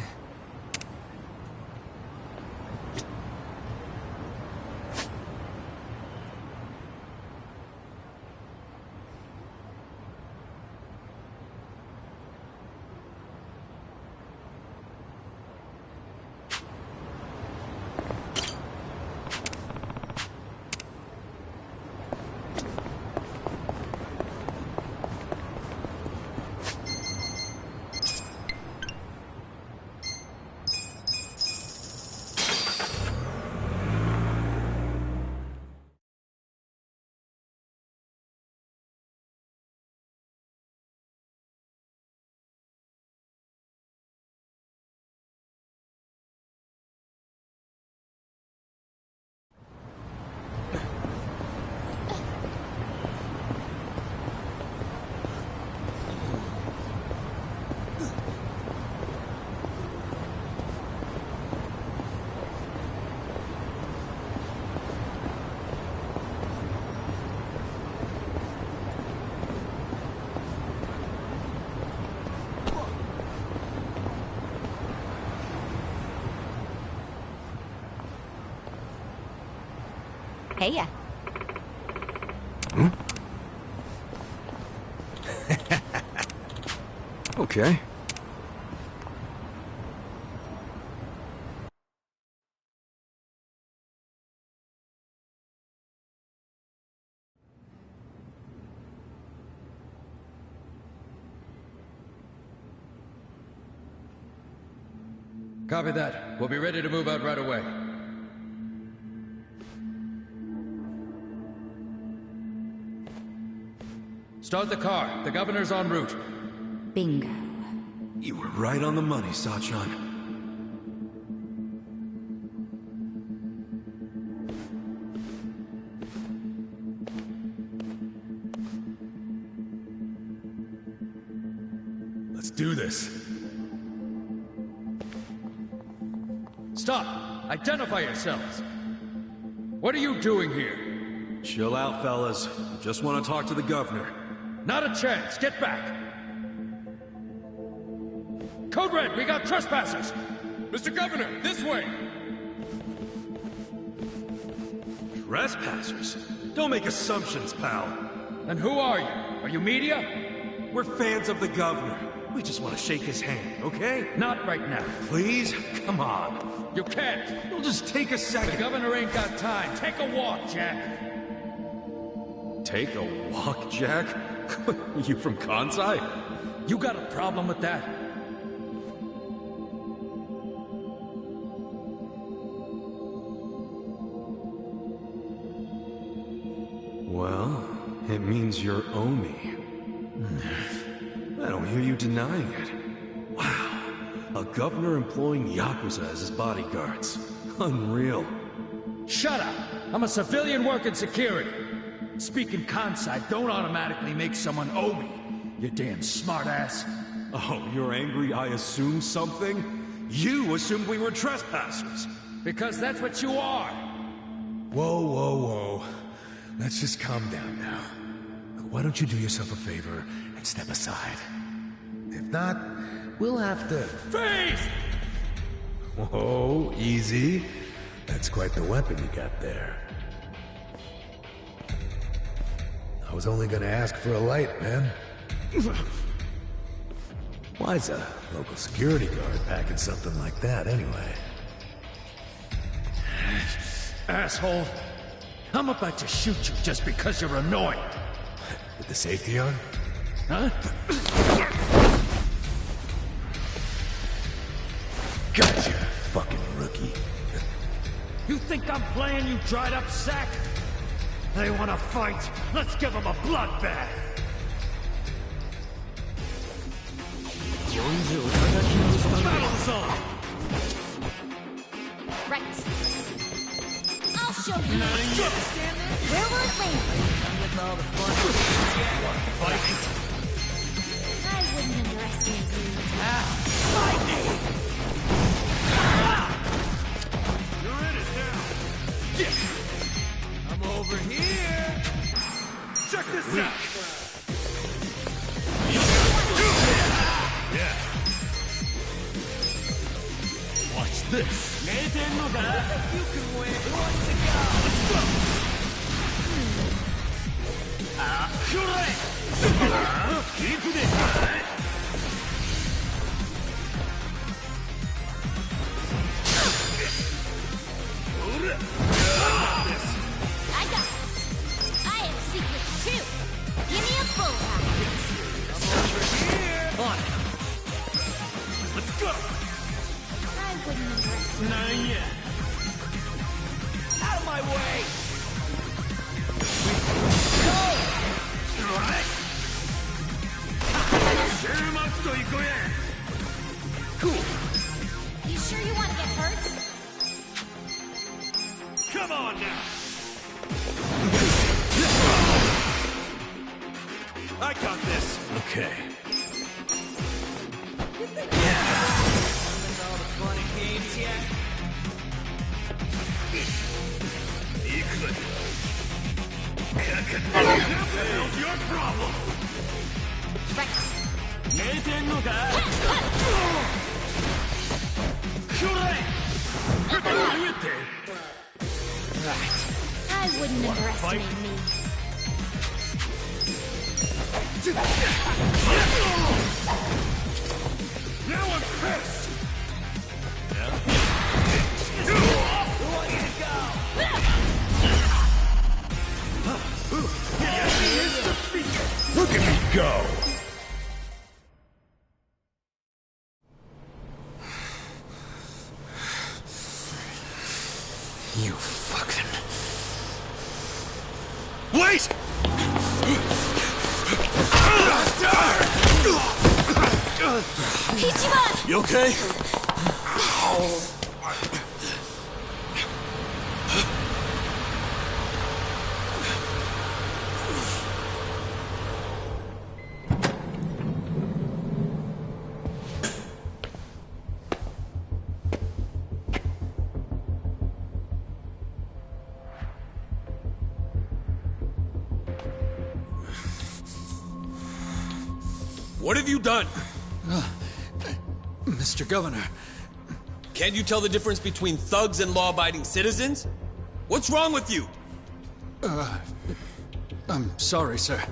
Heya. Hmm? Okay. Copy that. We'll be ready to move out right away. Start the car. The governor's en route. Bingo. You were right on the money, Sachan. do this. Stop! Identify yourselves! What are you doing here? Chill out, fellas. Just want to talk to the governor. Not a chance! Get back! Code Red, we got trespassers! Mr. Governor, this way! Trespassers? Don't make assumptions, pal. And who are you? Are you media? We're fans of the governor. We just want to shake his hand, okay? Not right now. Please? Come on. You can't. It'll just take a second. The governor ain't got time. Take a walk, Jack. Take a walk, Jack? You from Kansai? You got a problem with that? Well, it means you're Omi. I don't hear you denying it. Wow, a governor employing Yakuza as his bodyguards. Unreal. Shut up! I'm a civilian working security. Speaking Kansai don't automatically make someone Omi, you damn smartass. Oh, you're angry I assumed something? You assumed we were trespassers. Because that's what you are. Whoa, whoa, whoa. Let's just calm down now. Why don't you do yourself a favor and step aside? If not, we'll have to... Freeze! Whoa, easy. That's quite the weapon you got there. I was only gonna ask for a light, man. Why's a local security guard packing something like that, anyway? Asshole! I'm about to shoot you just because you're annoying. With the safety on? Huh? Gotcha, fucking rookie. You think I'm playing, you dried up sack? They want to fight. Let's give them a bloodbath. Battle zone. Right. I'll show you. Where will it land? With all the fun. I wouldn't underestimate you. Lightning! You're in it now. Yeah. I'm over here. Check this out. Yeah. Watch this. You can win. Who wants to go? Let's go. Keep it in. I got this. I have secrets too. Give me a full house. I'm over here. On it. Let's go. I wouldn't underestimate. Not yet. Out of my way. Cool. You sure you want to get hurt? Come on now. I got this. Okay. All the fun and games yet? What the hell's your problem? Right. I wouldn't underestimate me. Now I'm pissed. Look at me go! You fucking... Wait! Ichiban! You okay? What have you done? Mr. Governor. Can't you tell the difference between thugs and law-abiding citizens? What's wrong with you? I'm sorry, sir.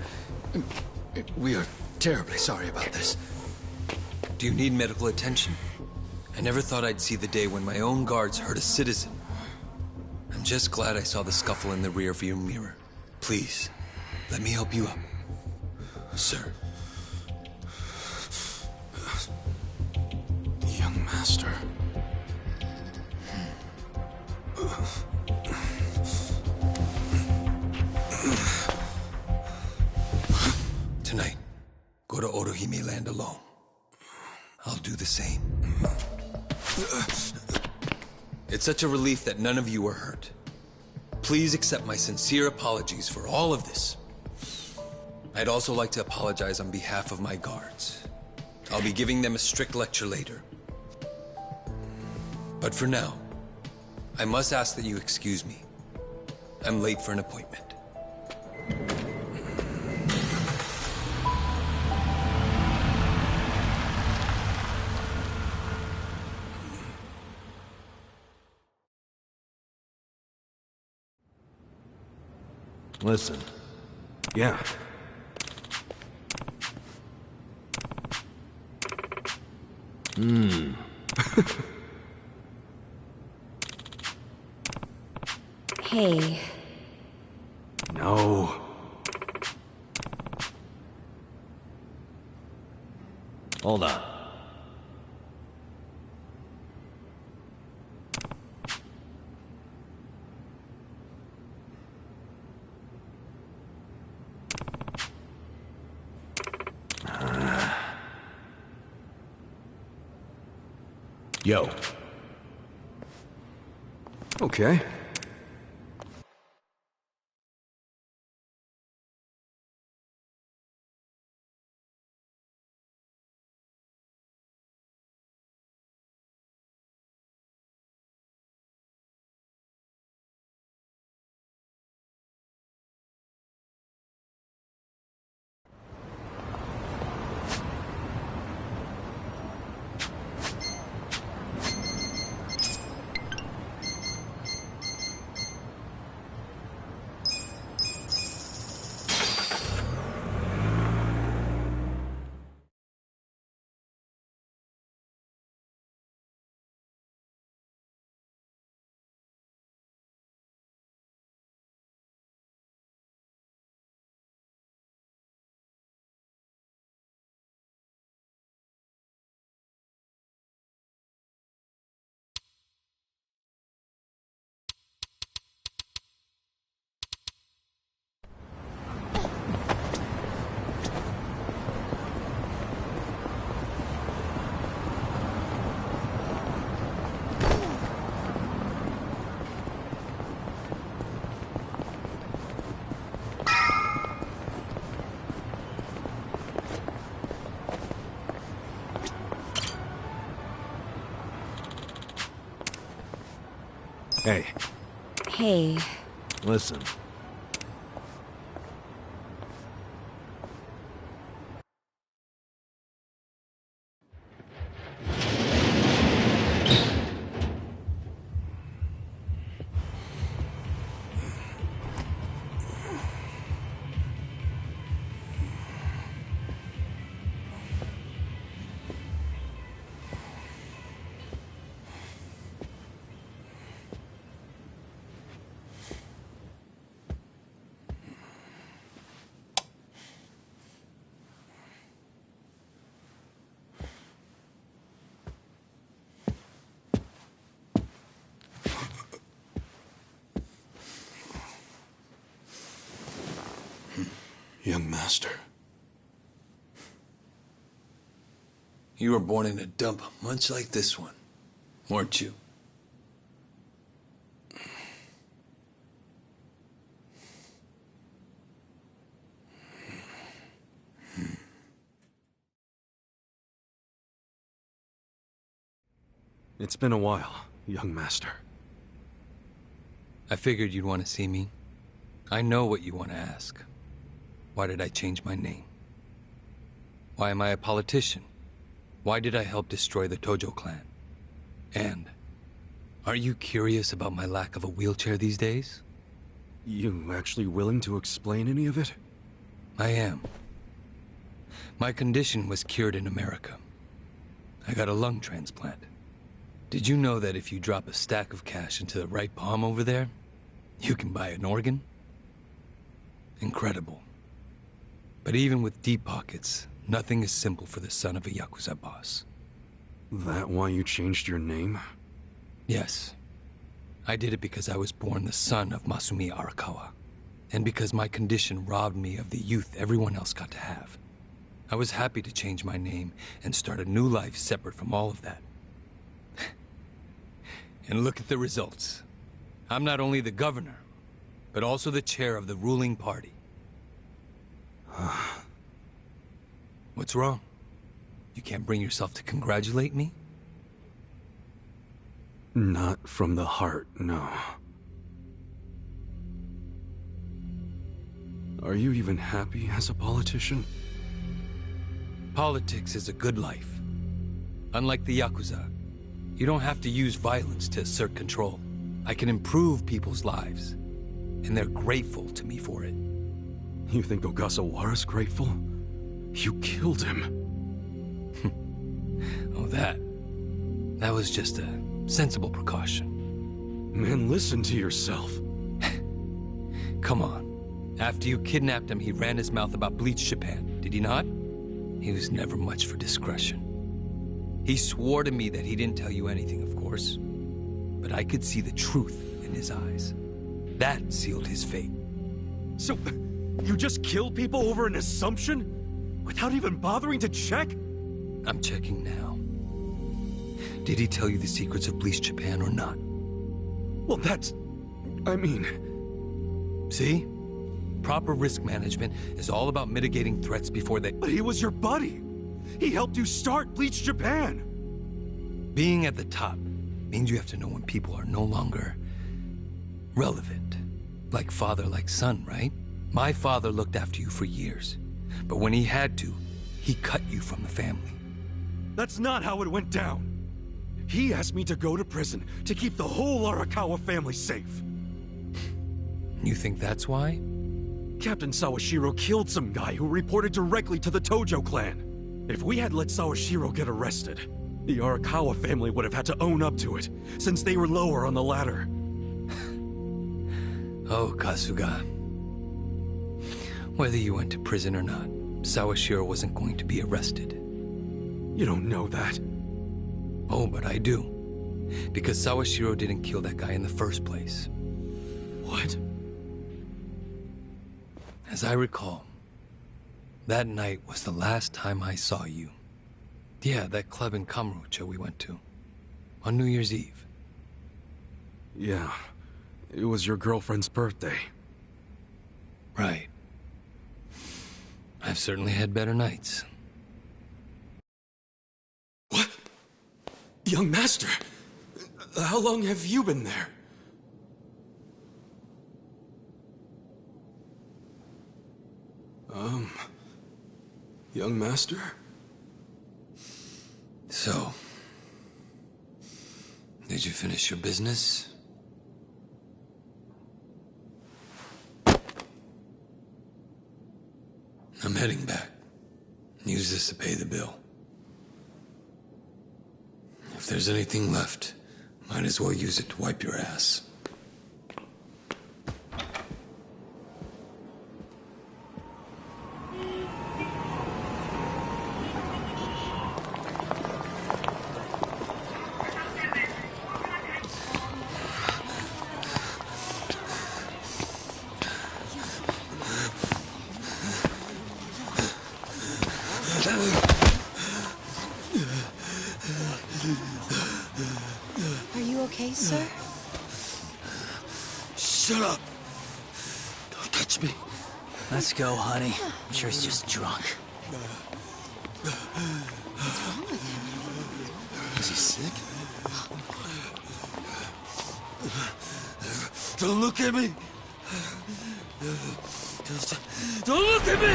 We are terribly sorry about this. Do you need medical attention? I never thought I'd see the day when my own guards hurt a citizen. I'm just glad I saw the scuffle in the rearview mirror. Please, let me help you up, sir. Young master. Tonight, go to Orohime Land alone. I'll do the same. It's such a relief that none of you are hurt. Please accept my sincere apologies for all of this. I'd also like to apologize on behalf of my guards. I'll be giving them a strict lecture later. But for now, I must ask that you excuse me. I'm late for an appointment. Listen. Yeah. Hey. No. Hold on. Yo. Okay. Hey. Hey. Listen. Young master. You were born in a dump much like this one, weren't you? It's been a while, young master. I figured you'd want to see me. I know what you want to ask. Why did I change my name? Why Why am I a politician? Why did I help destroy the Tojo clan? And are you curious about my lack of a wheelchair these days? You actually willing to explain any of it? I am. My condition was cured in America. I got a lung transplant. Did you know that if you drop a stack of cash into the right palm over there, you can buy an organ? Incredible. But even with deep pockets, nothing is simple for the son of a Yakuza boss. That why you changed your name? Yes. I did it because I was born the son of Masumi Arakawa, and because my condition robbed me of the youth everyone else got to have. I was happy to change my name and start a new life separate from all of that. And look at the results. I'm not only the governor, but also the chair of the ruling party. What's wrong? You can't bring yourself to congratulate me? Not from the heart, no. Are you even happy as a politician? Politics is a good life. Unlike the Yakuza, you don't have to use violence to assert control. I can improve people's lives, and they're grateful to me for it. You think Ogasawara's grateful? You killed him. Oh, that was just a sensible precaution. Man, listen to yourself. Come on. After you kidnapped him, he ran his mouth about Bleach Japan, did he not? He was never much for discretion. He swore to me that he didn't tell you anything, of course. But I could see the truth in his eyes. That sealed his fate. So, you just killed people over an assumption? Without even bothering to check? I'm checking now. Did he tell you the secrets of Bleach Japan or not? Well, I mean... See? Proper risk management is all about mitigating threats before they... But he was your buddy! He helped you start Bleach Japan! Being at the top means you have to know when people are no longer... relevant. Like father, like son, right? My father looked after you for years. But when he had to, he cut you from the family. That's not how it went down! He asked me to go to prison to keep the whole Arakawa family safe. You think that's why? Captain Sawashiro killed some guy who reported directly to the Tojo clan. If we had let Sawashiro get arrested, the Arakawa family would have had to own up to it, since they were lower on the ladder. Oh, Kasuga. Whether you went to prison or not, Sawashiro wasn't going to be arrested. You don't know that. Oh, but I do. Because Sawashiro didn't kill that guy in the first place. What? As I recall, that night was the last time I saw you. Yeah, that club in Kamurocho we went to. On New Year's Eve. Yeah. It was your girlfriend's birthday. Right. I've certainly had better nights. What? Young master! How long have you been there? Young master? So, did you finish your business? I'm heading back. Use this to pay the bill. If there's anything left, might as well use it to wipe your ass. Are you okay, sir? Shut up! Don't touch me. Let's go, honey. I'm sure he's just drunk. What's wrong with him? Is he sick? Don't look at me! Don't look at me!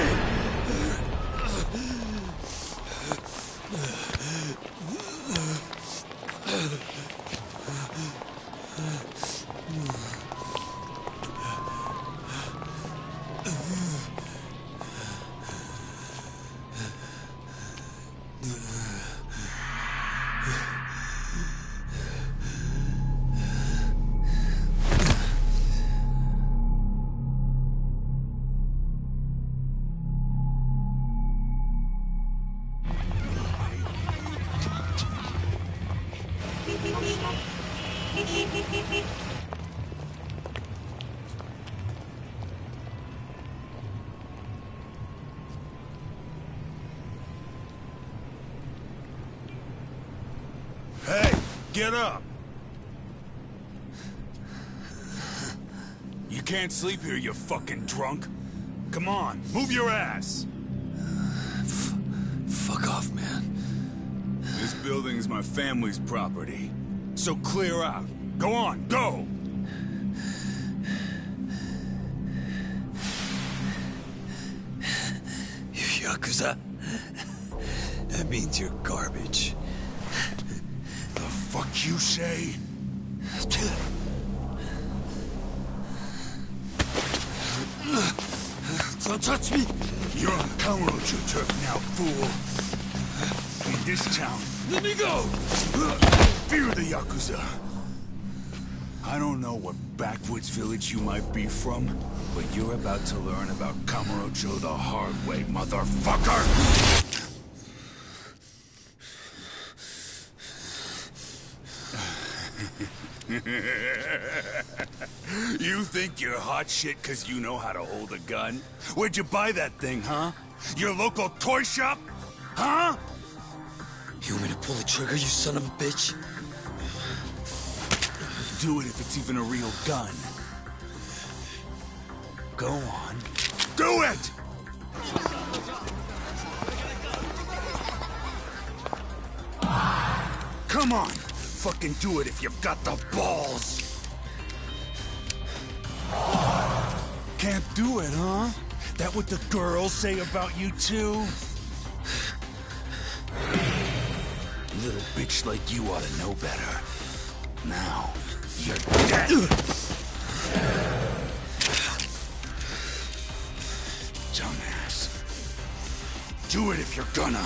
Hey, get up! You can't sleep here, you fucking drunk. Come on, move your ass! Fuck off, man. This building's my family's property. So clear out. Go on, go! You Yakuza? That means you're garbage. The fuck you say? Don't touch me! You're on Kamurocho turf now, fool. In this town, Let me go! fear the Yakuza. I don't know what backwoods village you might be from, but you're about to learn about Kamurocho the hard way, motherfucker! You think you're hot shit because you know how to hold a gun? Where'd you buy that thing, huh? Your local toy shop? Huh? You want me to pull the trigger, you son of a bitch? Do it if it's even a real gun. Go on. Do it! Come on! Fucking do it if you've got the balls! Can't do it, huh? That what the girls say about you too? Little bitch like you ought to know better. Now, you're dead! Dumbass. Do it if you're gonna.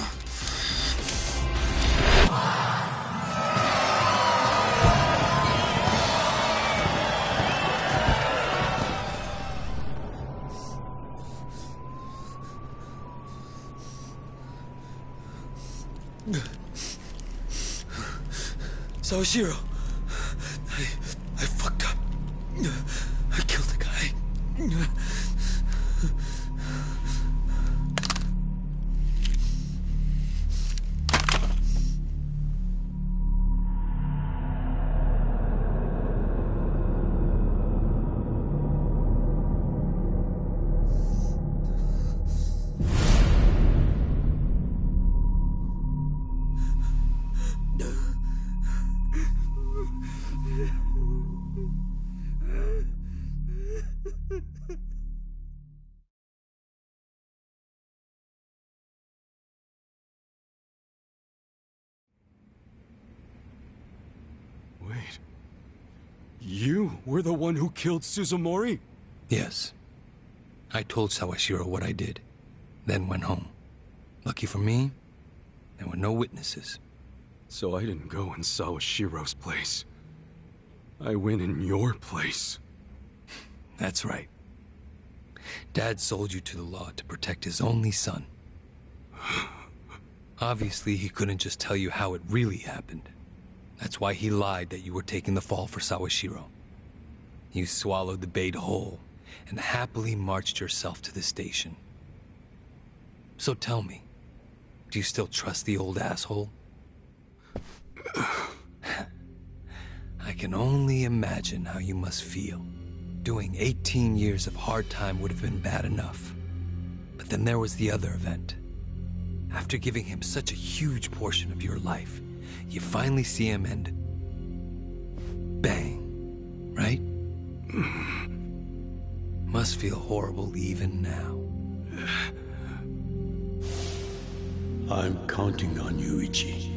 Sawashiro, I fucked up. I killed the guy. Wait. You were the one who killed Suzumori? Yes. I told Sawashiro what I did, then went home. Lucky for me, there were no witnesses. So I didn't go in Sawashiro's place. I went in your place. That's right. Dad sold you to the law to protect his only son. Obviously, he couldn't just tell you how it really happened. That's why he lied that you were taking the fall for Sawashiro. You swallowed the bait whole and happily marched yourself to the station. So tell me, do you still trust the old asshole? I can only imagine how you must feel. Doing 18 years of hard time would have been bad enough. But then there was the other event. After giving him such a huge portion of your life, you finally see him and... bang, right? Must feel horrible even now. I'm counting on you, Ichi.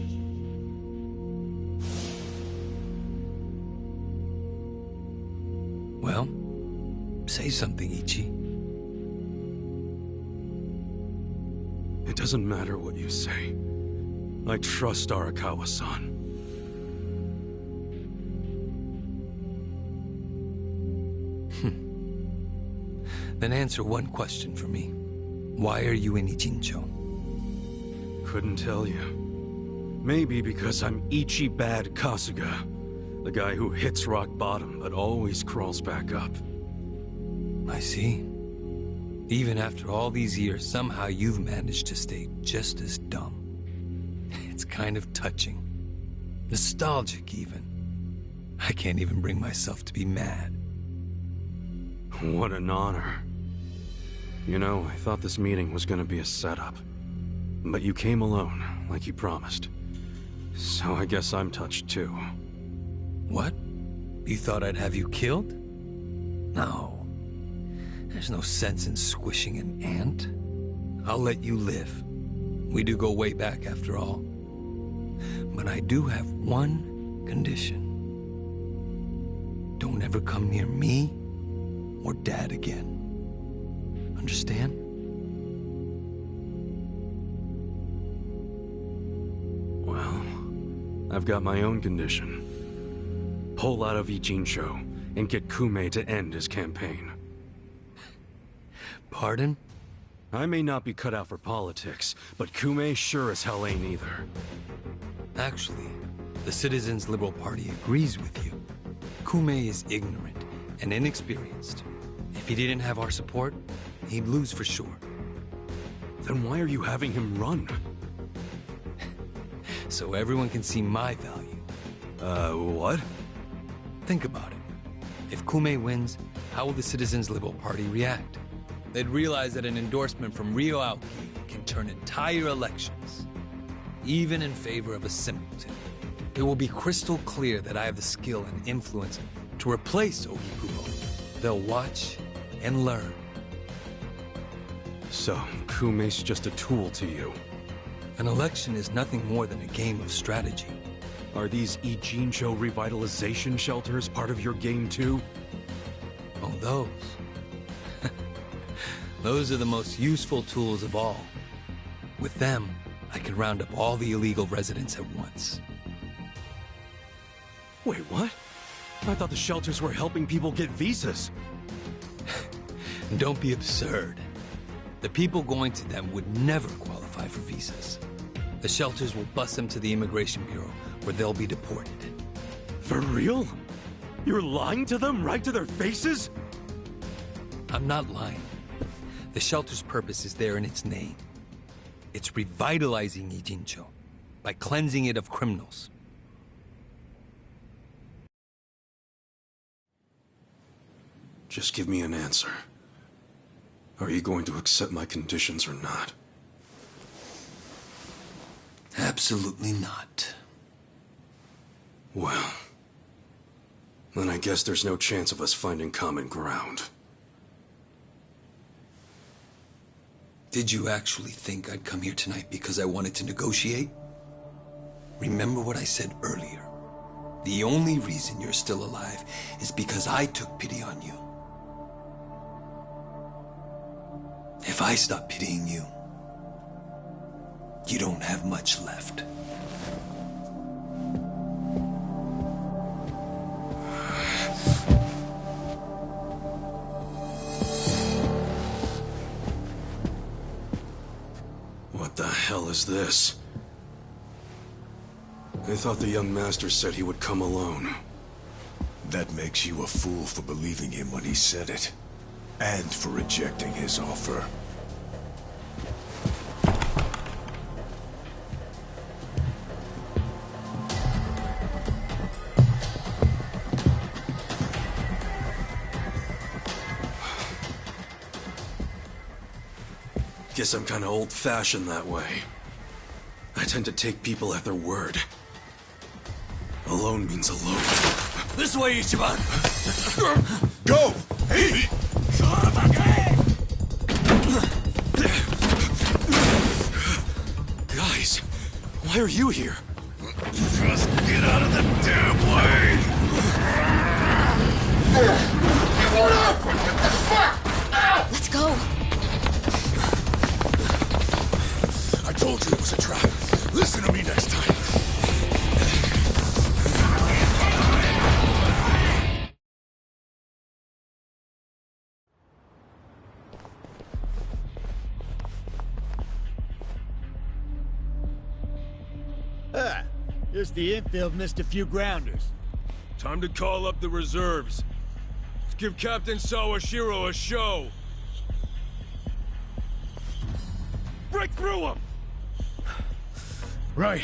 Well, say something, Ichi. It doesn't matter what you say. I trust Arakawa-san. Then answer one question for me. Why are you in Ijincho? Couldn't tell you. Maybe because I'm Ichi Bad Kasuga. The guy who hits rock bottom but always crawls back up. I see. Even after all these years, somehow you've managed to stay just as dumb. It's kind of touching. Nostalgic, even. I can't even bring myself to be mad. What an honor. You know, I thought this meeting was gonna be a setup. But you came alone, like you promised. So I guess I'm touched too. What? You thought I'd have you killed? No. There's no sense in squishing an ant. I'll let you live. We do go way back after all. But I do have one condition. Don't ever come near me or Dad again. Understand? Well, I've got my own condition. Pull out of Ijincho and get Kume to end his campaign. Pardon? I may not be cut out for politics, but Kume sure as hell ain't either. Actually, the Citizens Liberal Party agrees with you. Kume is ignorant and inexperienced. If he didn't have our support, he'd lose for sure. Then why are you having him run? So everyone can see my value. What? Think about it. If Kume wins, how will the Citizens Liberal Party react? They'd realize that an endorsement from Ryo Aoki can turn entire elections, even in favor of a simpleton. It will be crystal clear that I have the skill and influence to replace Ogikubo. They'll watch and learn. So, Kume's just a tool to you? An election is nothing more than a game of strategy. Are these Ijincho revitalization shelters part of your game too? Oh, those. Those are the most useful tools of all. With them, I can round up all the illegal residents at once. Wait, what? I thought the shelters were helping people get visas. Don't be absurd. The people going to them would never qualify for visas. The shelters will bus them to the Immigration Bureau, where they'll be deported. For real? You're lying to them right to their faces? I'm not lying. The shelter's purpose is there in its name. It's revitalizing Ijincho by cleansing it of criminals. Just give me an answer. Are you going to accept my conditions or not? Absolutely not. Well, then I guess there's no chance of us finding common ground. Did you actually think I'd come here tonight because I wanted to negotiate? Remember what I said earlier. The only reason you're still alive is because I took pity on you. If I stop pitying you, you don't have much left. What the hell is this? I thought the young master said he would come alone. That makes you a fool for believing him when he said it. And for rejecting his offer. Guess I'm kinda old-fashioned that way. I tend to take people at their word. Alone means alone. This way, Ichiban! Go! Hey! Guys, why are you here? Just get out of the damn way! Just the infield missed a few grounders. Time to call up the reserves. Let's give Captain Sawashiro a show. Break through him! Right.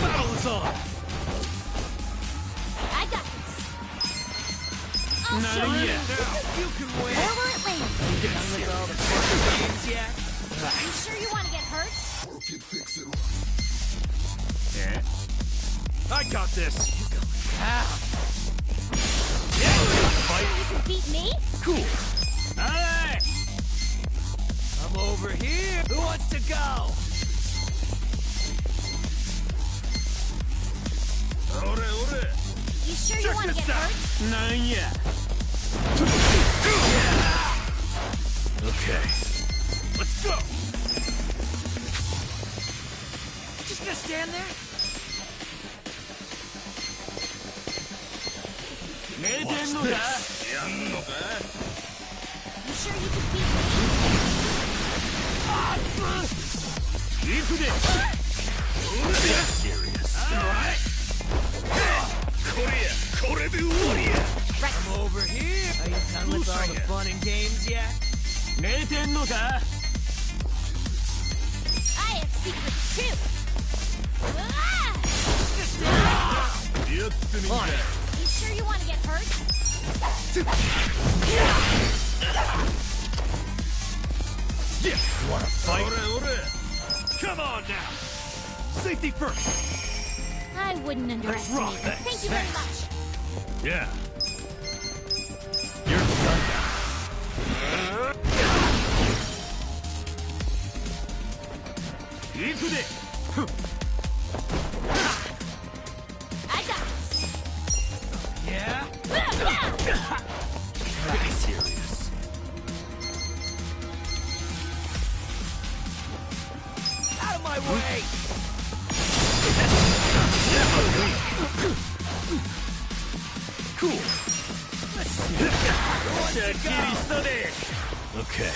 Battle is on! I got this. I'll show you. You can win. Where will it land? You done with all the fun games yet? You sure you want to get hurt? Yeah. I got this. How? Fight. You can beat me? Cool. Alright! I'm over here. Who wants to go? You sure you want to get hurt? Nanya. Okay. Let's go. Just gonna stand there? Watch this. You sure you can beat me? Serious. Alright. I'm over here. Are you done with all the fun and games yet? I have secrets too. You sure you want to get hurt? Yeah. You wanna fight? Come on now. Safety first. I wouldn't underestimate rock you. this. Thank you very much. Yeah. You're done now. I got this. Yeah? Pretty serious. Out of my way! Cool. Okay.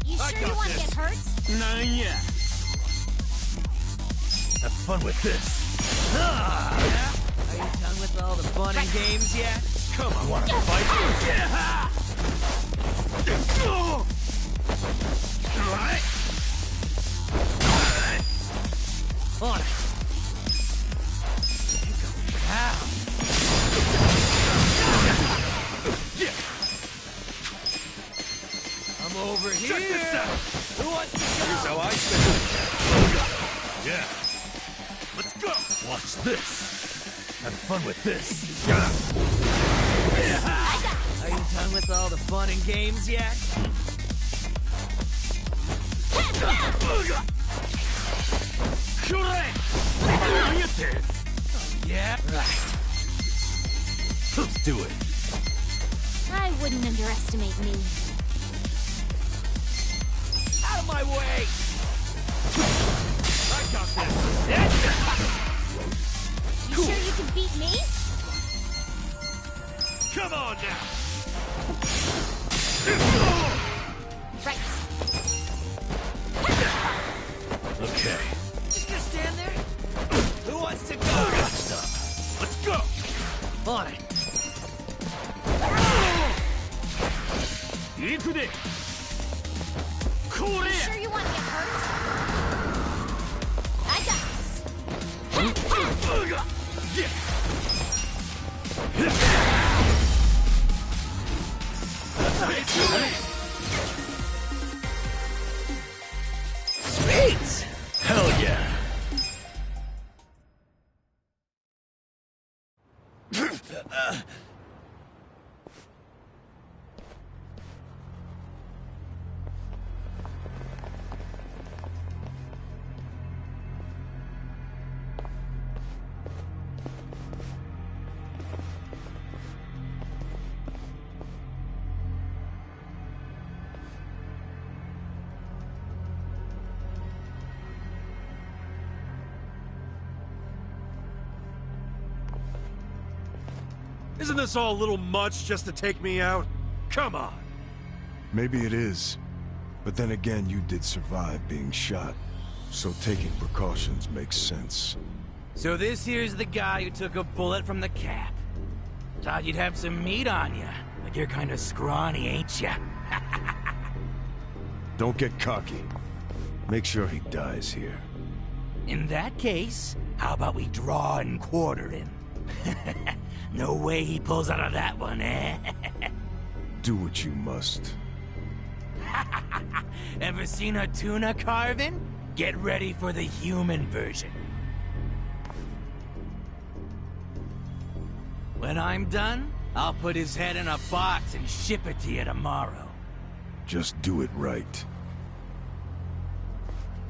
You sure you want to get hurt? Nanya. Have fun with this. Yeah? Are you done with all the fun and games yet? Come on. Wanna fight? Alright. On it. How? I'm over here. Check this out. Who wants to go? Here's how I spend it. Yeah. Let's go. Watch this. Have fun with this. Are you done with all the fun and games yet? Yeah? Right. Let's do it. I wouldn't underestimate me. Out of my way! I got this. You sure you can beat me? Come on now! Right. Okay. Just gonna stand there? Who wants to go? Let's go! On it. You sure you want to get hurt? I got this. Sweet! Hell yeah! Isn't this all a little much just to take me out? Come on. Maybe it is. But then again, you did survive being shot. So taking precautions makes sense. So this here's the guy who took a bullet from the cap. Thought you'd have some meat on you, but you're kind of scrawny, ain't ya? Don't get cocky. Make sure he dies here. In that case, how about we draw and quarter him? No way he pulls out of that one, eh? Do what you must. Ever seen a tuna carving? Get ready for the human version. When I'm done, I'll put his head in a box and ship it to you tomorrow. Just do it right.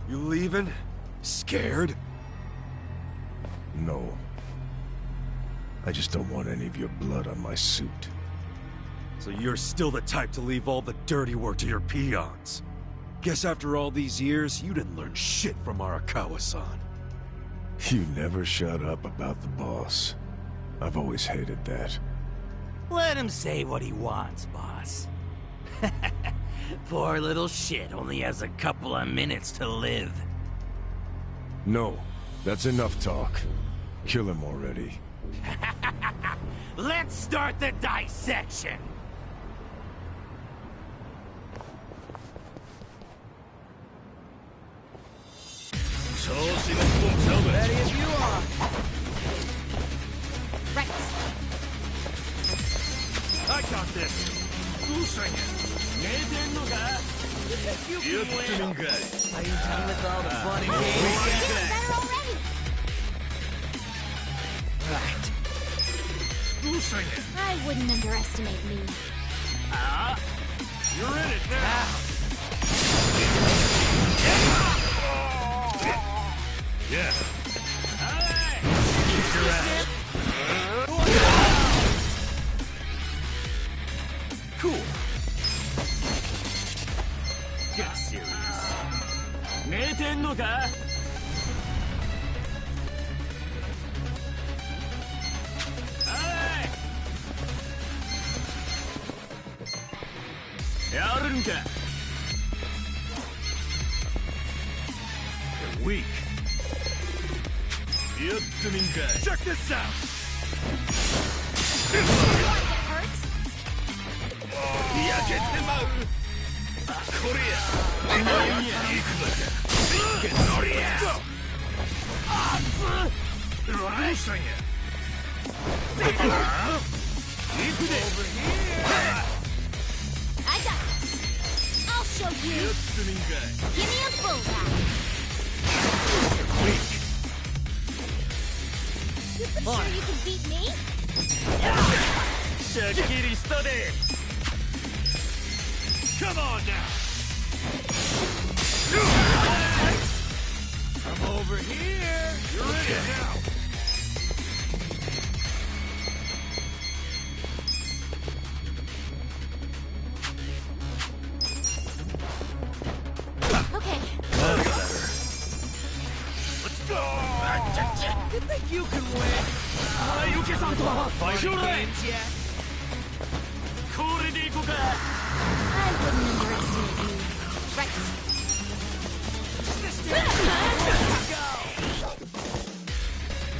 You leaving? Scared? No. I just don't want any of your blood on my suit. So you're still the type to leave all the dirty work to your peons. Guess after all these years, you didn't learn shit from Arakawa-san. You never shut up about the boss. I've always hated that. Let him say what he wants, boss. Poor little shit only has a couple of minutes to live. No, that's enough talk. Kill him already. Let's start the dissection! Ready if you are. Right. I got this. Who's singing? You can win. Are you done with all the fun and You're games? getting better already. Right. Who's singing? I wouldn't underestimate me. You're in it now. Yeah. Kick your ass. Cool. Get serious. 寝てんのか? You're weak. Check this out. I got this. I'll show you. Give me a bullseye. You pretty sure you can beat me? Come on now. Come over here. You're in it now. Okay. That's better. Let's go. You think you can win? Fighting games yet? I wouldn't underestimate you. Right.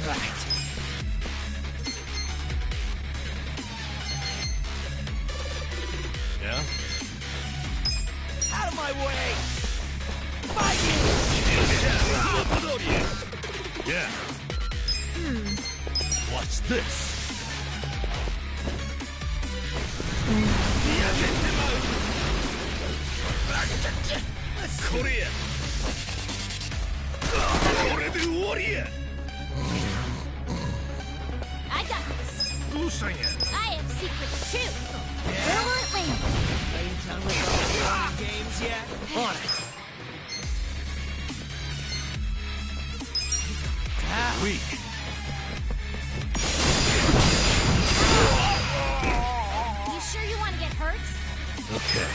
Right. Yeah? Out of my way! Fight Yeah. Watch this. I got this. Who's singing? I have secrets too. Where will it land? Are you done with all the fun games yet? On it. Weak. You sure you want to get hurt? Okay.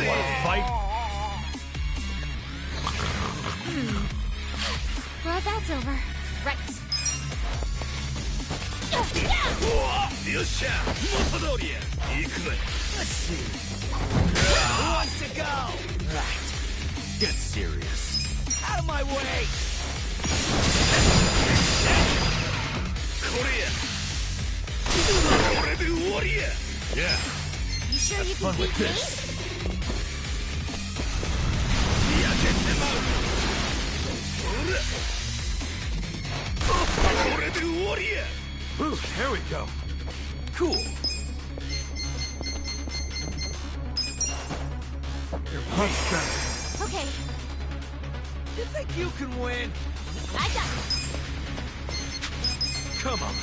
Wanna fight? glad that's over. Right. Let's see. Who wants to go? Right. Get serious. Out of my way! Yeah. You sure you can Fun with beat this. Ooh, there we go. Cool. You're much better. Okay, You think you can win? I got this. Come on.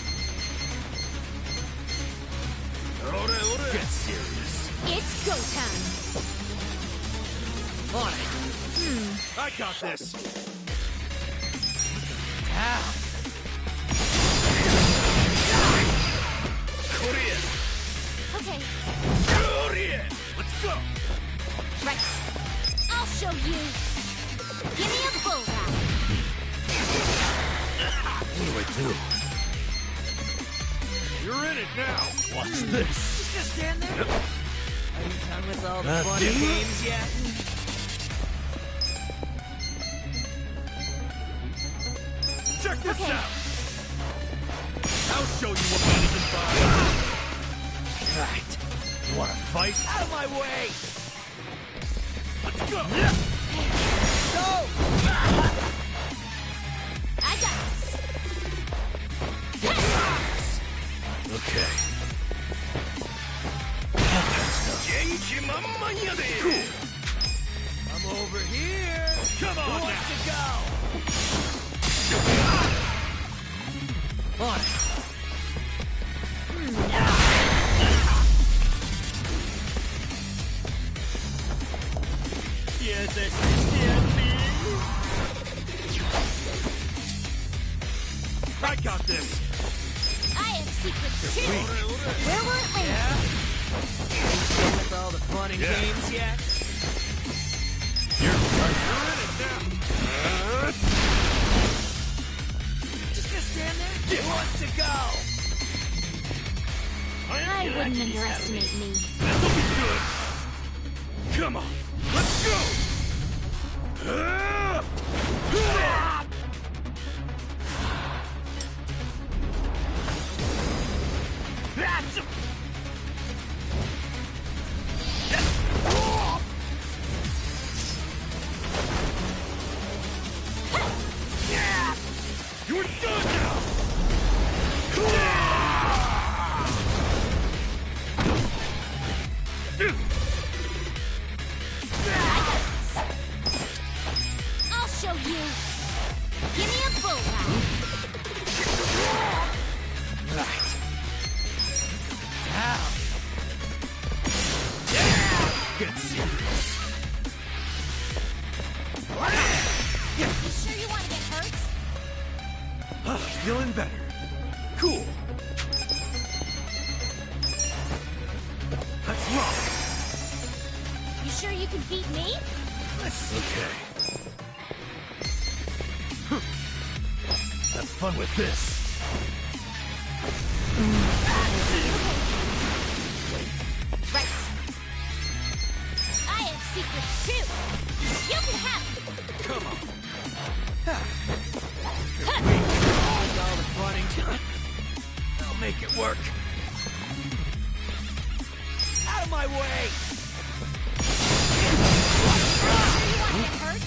Get serious. It's go time. On it. I got this. Okay, Let's go. right. I'll show you. Give me a bullseye. What do I do? You're in it now. Watch this. Just stand there. Are you done with all the That's funny it. games yet? Check this Okay. out. I'll show you what money can buy. Right. You wanna fight? Out of my way! Let's go! Go! I got this. Okay. Cool. I'm over here. Come on Who wants now. to go? On it. Yes, stand me. I got this. I have secrets too. Where will it land? Yeah? Are you done with all the fun and Yeah. games yet? You're in it now. Just stand there. Who wants to go? I wouldn't underestimate me. This'll be good. Come on. Let's go. That's You're done now. I'll show you. Give me a bullseye. Right. Get serious. You sure you want to get hurt? Feeling better. Cool. Let's rock. You sure you can beat me? Okay. Have fun with this. Right. I have secrets too. You can have them. Come on. All the fun and I'll make it work. Out of my way. You want to get hurt?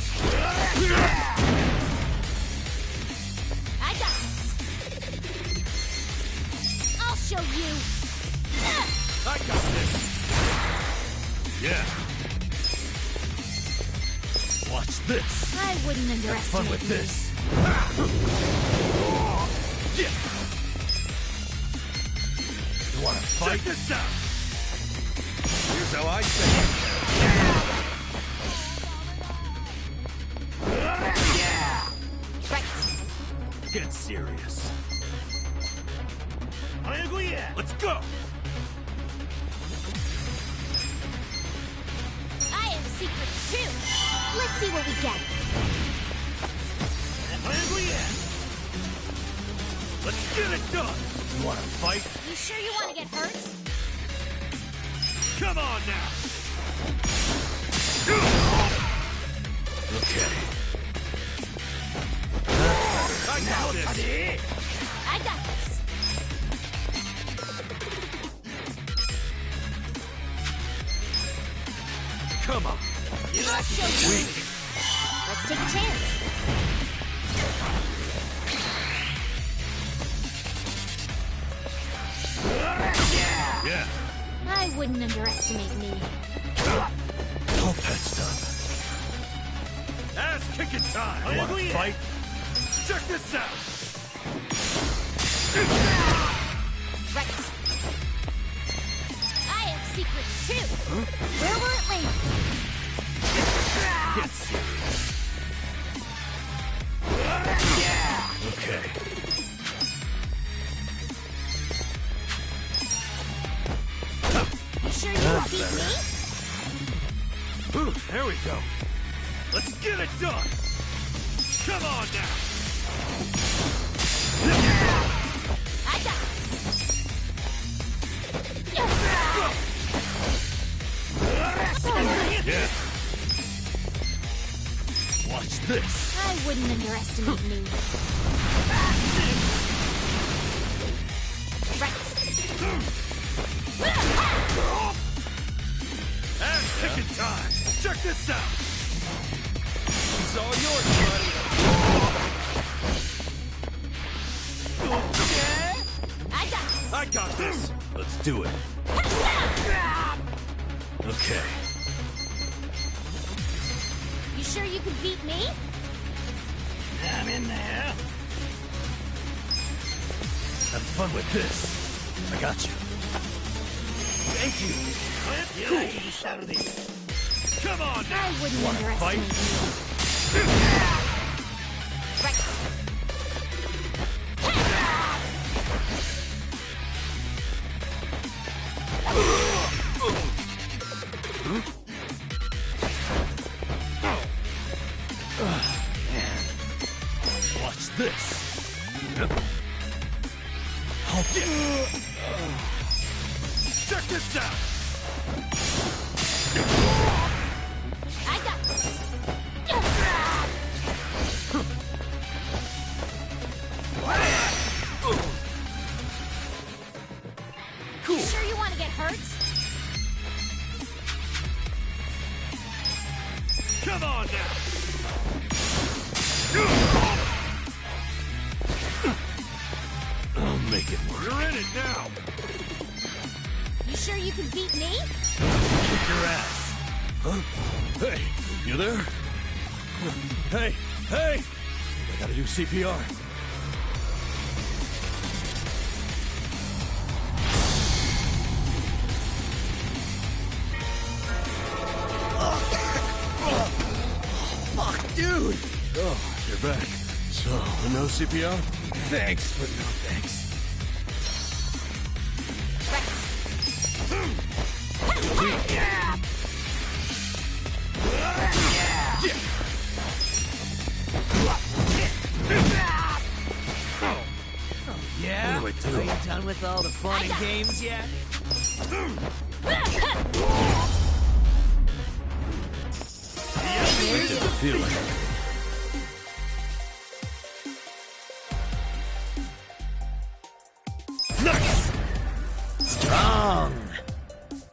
I got this. I'll show you. I got this. Yeah. Watch this. I wouldn't Have fun underestimate with me. this. Yeah. You wanna fight? Check this out. Here's how I say it. Right. Get serious. Let's go. I have secrets too. Let's see what we get. Let's get it done! You wanna fight? You sure you want to get hurt? Come on now! Okay. I got this! I got this. Come on! Let's show you. Let's take a chance. Yeah. I wouldn't underestimate me. Hope that's done. Ass kicking time! You wanna fight? Check this out! Right. I have secrets too. Where will it land? Get serious. Okay. You sure you won't beat me? Ooh, there we go. Let's get it done! Come on now! I got this. Yeah. Watch this. I wouldn't underestimate me. Right. Ass kicking time! Check this out! It's all yours, buddy. I got this! Let's do it. Okay. You sure you can beat me? I'm in there. Have fun with this. I got you. Thank you. Cool. Come on now. I wouldn't Wanna underestimate fight? you. Right. Watch this. Check this out. I got this. Cool. You sure you want to get hurt? Come on now. I'll make it work. You're in it now. You sure you can beat me? Kick your ass. Huh? Hey, you there? Hey, hey! I gotta do CPR. Fuck, dude! Oh, you're back. So, no CPR? Thanks, but no thanks. Yeah? What do I do? Are you done with all the fun and games yet? I get the feeling. Nice! Strong!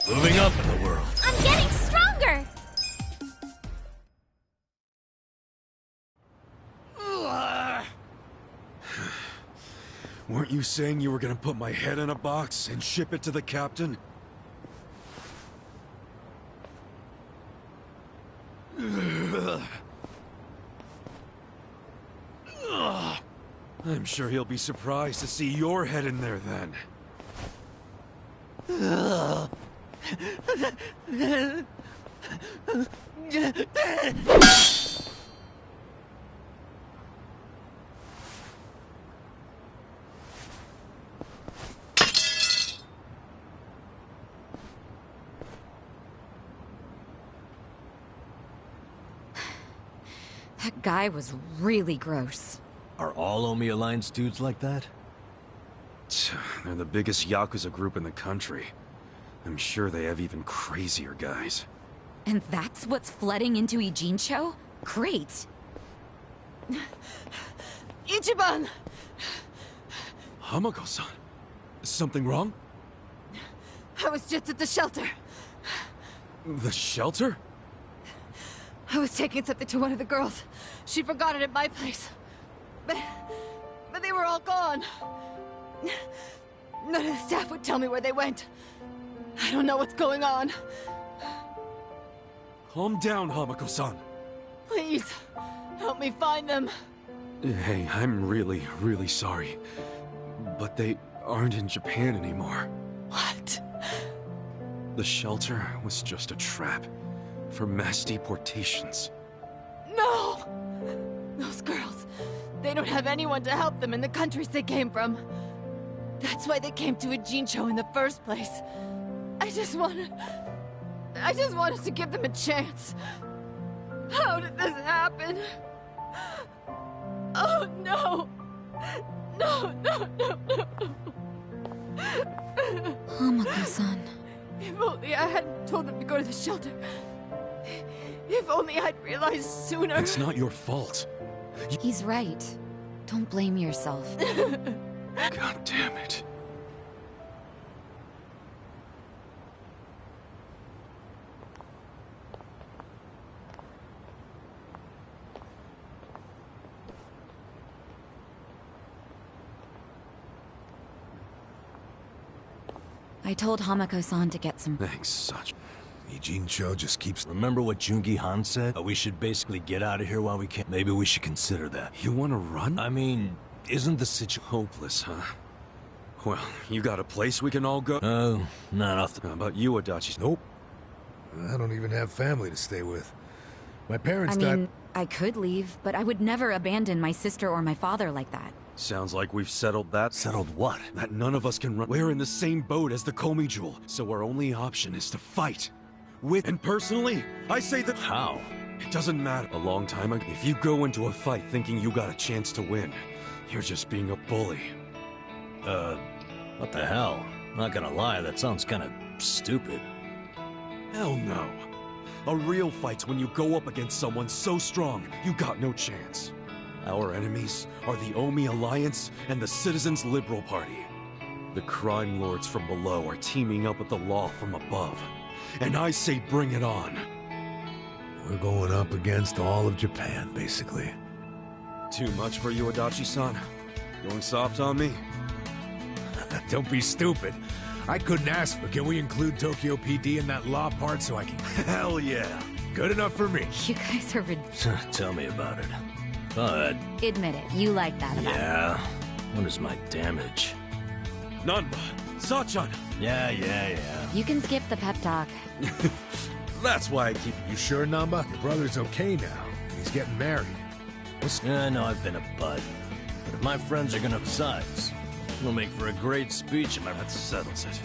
Moving up in the world. I'm getting stronger! Weren't you saying you were gonna put my head in a box and ship it to the captain? I'm sure he'll be surprised to see your head in there then. That guy was really gross. Are all Omi Alliance dudes like that? They're the biggest Yakuza group in the country. I'm sure they have even crazier guys. And that's what's flooding into Ijincho? Great. Ichiban! Hamako-san, something wrong? I was just at the shelter. The shelter? I was taking something to one of the girls. She forgot it at my place. But they were all gone. None of the staff would tell me where they went. I don't know what's going on. Calm down, Hamako-san. Please, help me find them. Hey, I'm really, really sorry. But they aren't in Japan anymore. What? The shelter was just a trap for mass deportations. No! Those girls, they don't have anyone to help them in the countries they came from. That's why they came to Ijincho in the first place. I just wanted to give them a chance. How did this happen? Oh no! No, no, no, no! Hamako-san. If only I hadn't told them to go to the shelter. If only I'd realized sooner. It's not your fault. He's right. Don't blame yourself. God damn it. I told Hamako-san to get some... Thanks, Sach. Ijincho just keeps... Remember what Jungi Han said? We should basically get out of here while we can. Maybe we should consider that. You want to run? I mean, isn't the situation... Hopeless, huh? Well, you got a place we can all go? Oh, not off the... How about you, Adachi? Nope. I don't even have family to stay with. My parents died... I could leave, but I would never abandon my sister or my father like that. Sounds like we've settled that. Settled what? That none of us can run. We're in the same boat as the Komi Jewel, so our only option is to fight. And personally, I say that... How? It doesn't matter. A long time ago, if you go into a fight thinking you got a chance to win, you're just being a bully. What the hell? Not gonna lie, that sounds kinda stupid. Hell no. A real fight's when you go up against someone so strong, you got no chance. Our enemies are the Omi Alliance and the Citizens Liberal Party. The crime lords from below are teaming up with the law from above. And I say bring it on. We're going up against all of Japan, basically. Too much for you, Adachi-san? Going soft on me? Don't be stupid. I couldn't ask, but can we include Tokyo PD in that law part so I can... Hell yeah! Good enough for me. You guys are Tell me about it. But... Admit it, you like that about Yeah. What is my damage? None. Sachan! Yeah. You can skip the pep talk. That's why I keep... You sure, Namba? Your brother's okay now. He's getting married. Yeah, I know I've been a bud. But if my friends are gonna... Besides, it'll make for a great speech if that settles it.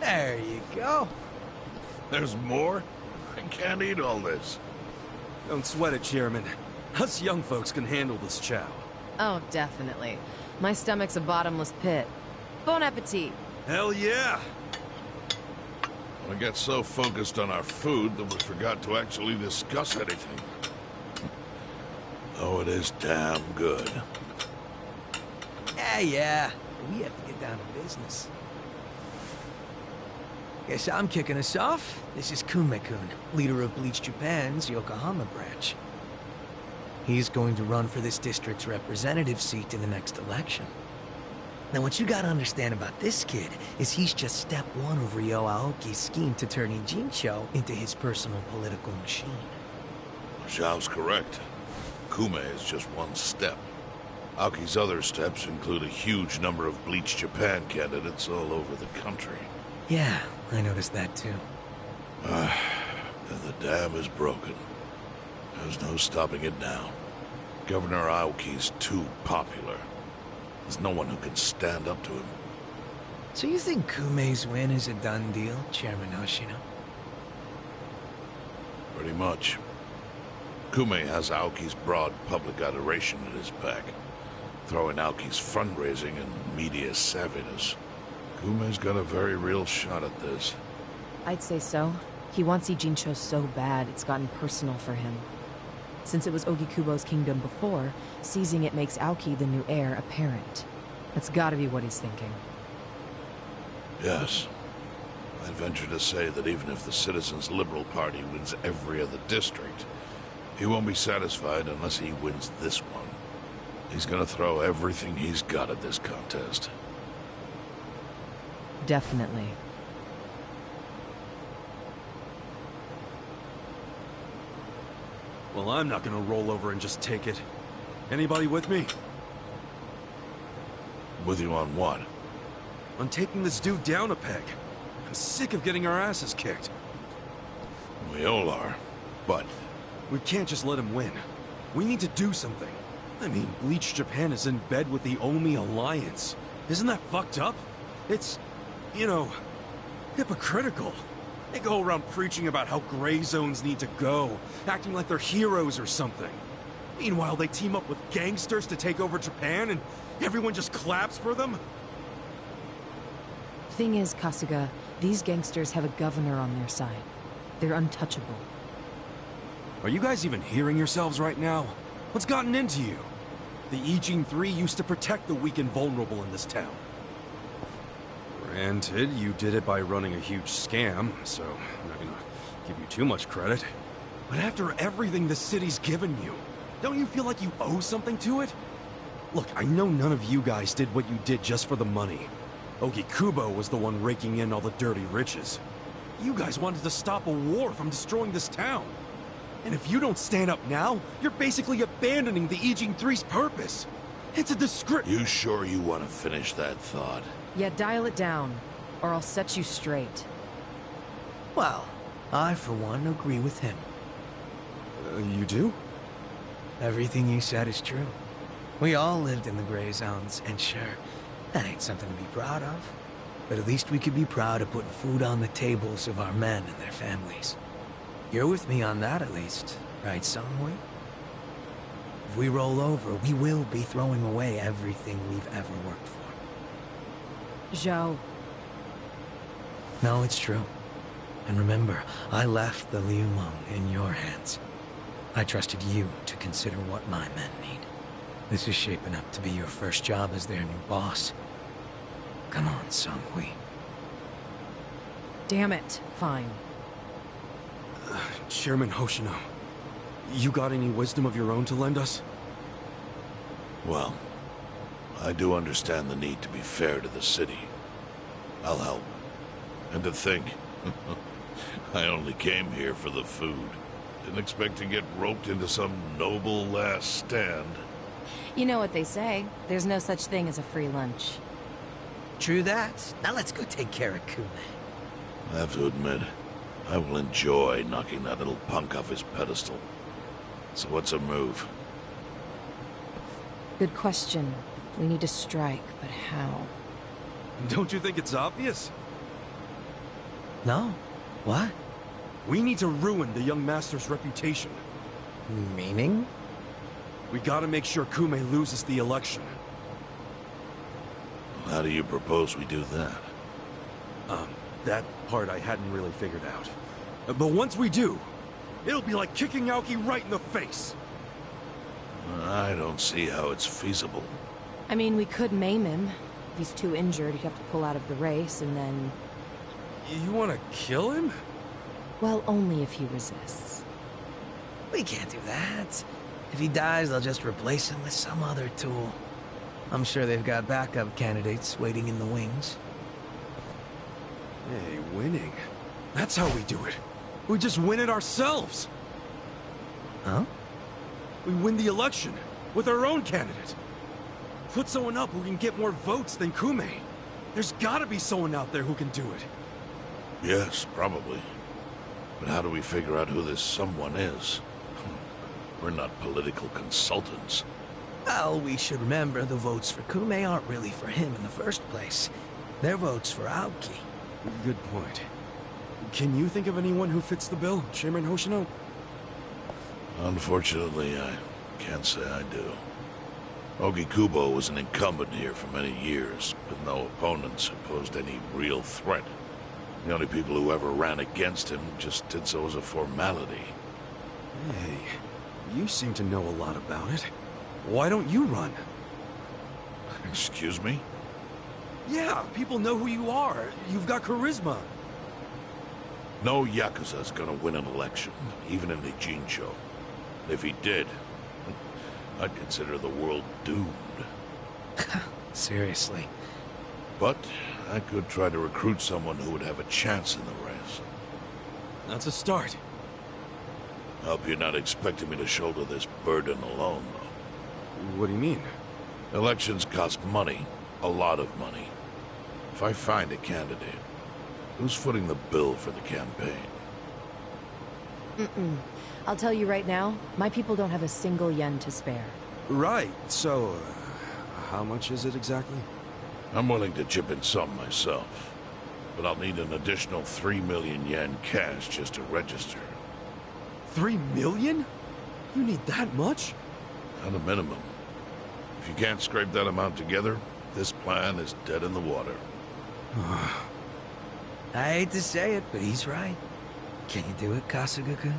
There you go. There's more? I can't eat all this. Don't sweat it, Chairman. Us young folks can handle this chow. Oh, definitely. My stomach's a bottomless pit. Bon appetit. Hell yeah! We got so focused on our food that we forgot to actually discuss anything. Oh, it is damn good. Yeah. We have to get down to business. Guess I'm kicking us off. This is Kume-kun, leader of Bleach Japan's Yokohama branch. He's going to run for this district's representative seat in the next election. Now, what you gotta understand about this kid is he's just step one of Ryo Aoki's scheme to turn Ijincho into his personal political machine. Zhao's correct. Kume is just one step. Aoki's other steps include a huge number of Bleach Japan candidates all over the country. Yeah, I noticed that too. And the dam is broken. There's no stopping it now. Governor Aoki's too popular. There's no one who can stand up to him. So you think Kume's win is a done deal, Chairman Hoshino? Pretty much. Kume has Aoki's broad public adoration at his back. Throwing Aoki's fundraising and media savviness. Kume's got a very real shot at this. I'd say so. He wants Ijincho so bad, it's gotten personal for him. Since it was Ogikubo's kingdom before, seizing it makes Aoki the new heir apparent. That's gotta be what he's thinking. Yes. I'd venture to say that even if the Citizens' Liberal Party wins every other district, he won't be satisfied unless he wins this one. He's gonna throw everything he's got at this contest. Definitely. Well, I'm not gonna roll over and just take it. Anybody with me? With you on what? On taking this dude down a peg. I'm sick of getting our asses kicked. We all are, but... We can't just let him win. We need to do something. I mean, Bleach Japan is in bed with the Omi Alliance. Isn't that fucked up? It's, you know, hypocritical. They go around preaching about how gray zones need to go, acting like they're heroes or something. Meanwhile, they team up with gangsters to take over Japan, and everyone just claps for them? Thing is, Kasuga, these gangsters have a governor on their side. They're untouchable. Are you guys even hearing yourselves right now? What's gotten into you? The Ijin 3 used to protect the weak and vulnerable in this town. Granted, you did it by running a huge scam, so I'm not gonna give you too much credit. But after everything the city's given you, don't you feel like you owe something to it? Look, I know none of you guys did what you did just for the money. Ogikubo was the one raking in all the dirty riches. You guys wanted to stop a war from destroying this town. And if you don't stand up now, you're basically abandoning the Ijin 3's purpose. It's a disgrace. You sure you want to finish that thought? Yeah, dial it down, or I'll set you straight. Well, I, for one, agree with him. You do? Everything you said is true. We all lived in the gray zones, and sure, that ain't something to be proud of. But at least we could be proud of putting food on the tables of our men and their families. You're with me on that, at least, right, Songhui? If we roll over, we will be throwing away everything we've ever worked for. Zhao. No, it's true. And remember, I left the Liumeng in your hands. I trusted you to consider what my men need. This is shaping up to be your first job as their new boss. Come on, Songhui. Damn it. Fine. Chairman Hoshino, you got any wisdom of your own to lend us? Well, I do understand the need to be fair to the city. I'll help. And to think, I only came here for the food. Didn't expect to get roped into some noble last stand. You know what they say, there's no such thing as a free lunch. True that. Now let's go take care of Kume. I have to admit, I will enjoy knocking that little punk off his pedestal. So what's a move? Good question. We need to strike, but how? Don't you think it's obvious? No. What? We need to ruin the young master's reputation. Meaning? We gotta make sure Kume loses the election. How do you propose we do that? That part I hadn't really figured out. But once we do, it'll be like kicking Aoki right in the face. I don't see how it's feasible. I mean, we could maim him. If he's too injured, he'd have to pull out of the race, and then... You want to kill him? Well, only if he resists. We can't do that. If he dies, they'll just replace him with some other tool. I'm sure they've got backup candidates waiting in the wings. Hey, winning. That's how we do it. We just win it ourselves. Huh? We win the election with our own candidate. Put someone up who can get more votes than Kume. There's gotta be someone out there who can do it. Yes, probably. But how do we figure out who this someone is? We're not political consultants. Well, we should remember the votes for Kume aren't really for him in the first place. They're votes for Aoki. Good point. Can you think of anyone who fits the bill, Chairman Hoshino? Unfortunately, I can't say I do. Ogi Kubo was an incumbent here for many years, with no opponents who posed any real threat. The only people who ever ran against him just did so as a formality. Hey, you seem to know a lot about it. Why don't you run? Excuse me? Yeah, people know who you are. You've got charisma. No Yakuza's gonna win an election, even in the Jincho. If he did, I'd consider the world doomed. Seriously. But I could try to recruit someone who would have a chance in the race. That's a start. Hope you're not expecting me to shoulder this burden alone, though. What do you mean? Elections cost money. A lot of money. If I find a candidate, who's footing the bill for the campaign? I'll tell you right now, my people don't have a single yen to spare. Right, so how much is it exactly? I'm willing to chip in some myself, but I'll need an additional 3 million yen cash just to register. 3 million? You need that much? At a minimum. If you can't scrape that amount together, this plan is dead in the water. I hate to say it, but he's right. Can you do it, Kasuga-kun?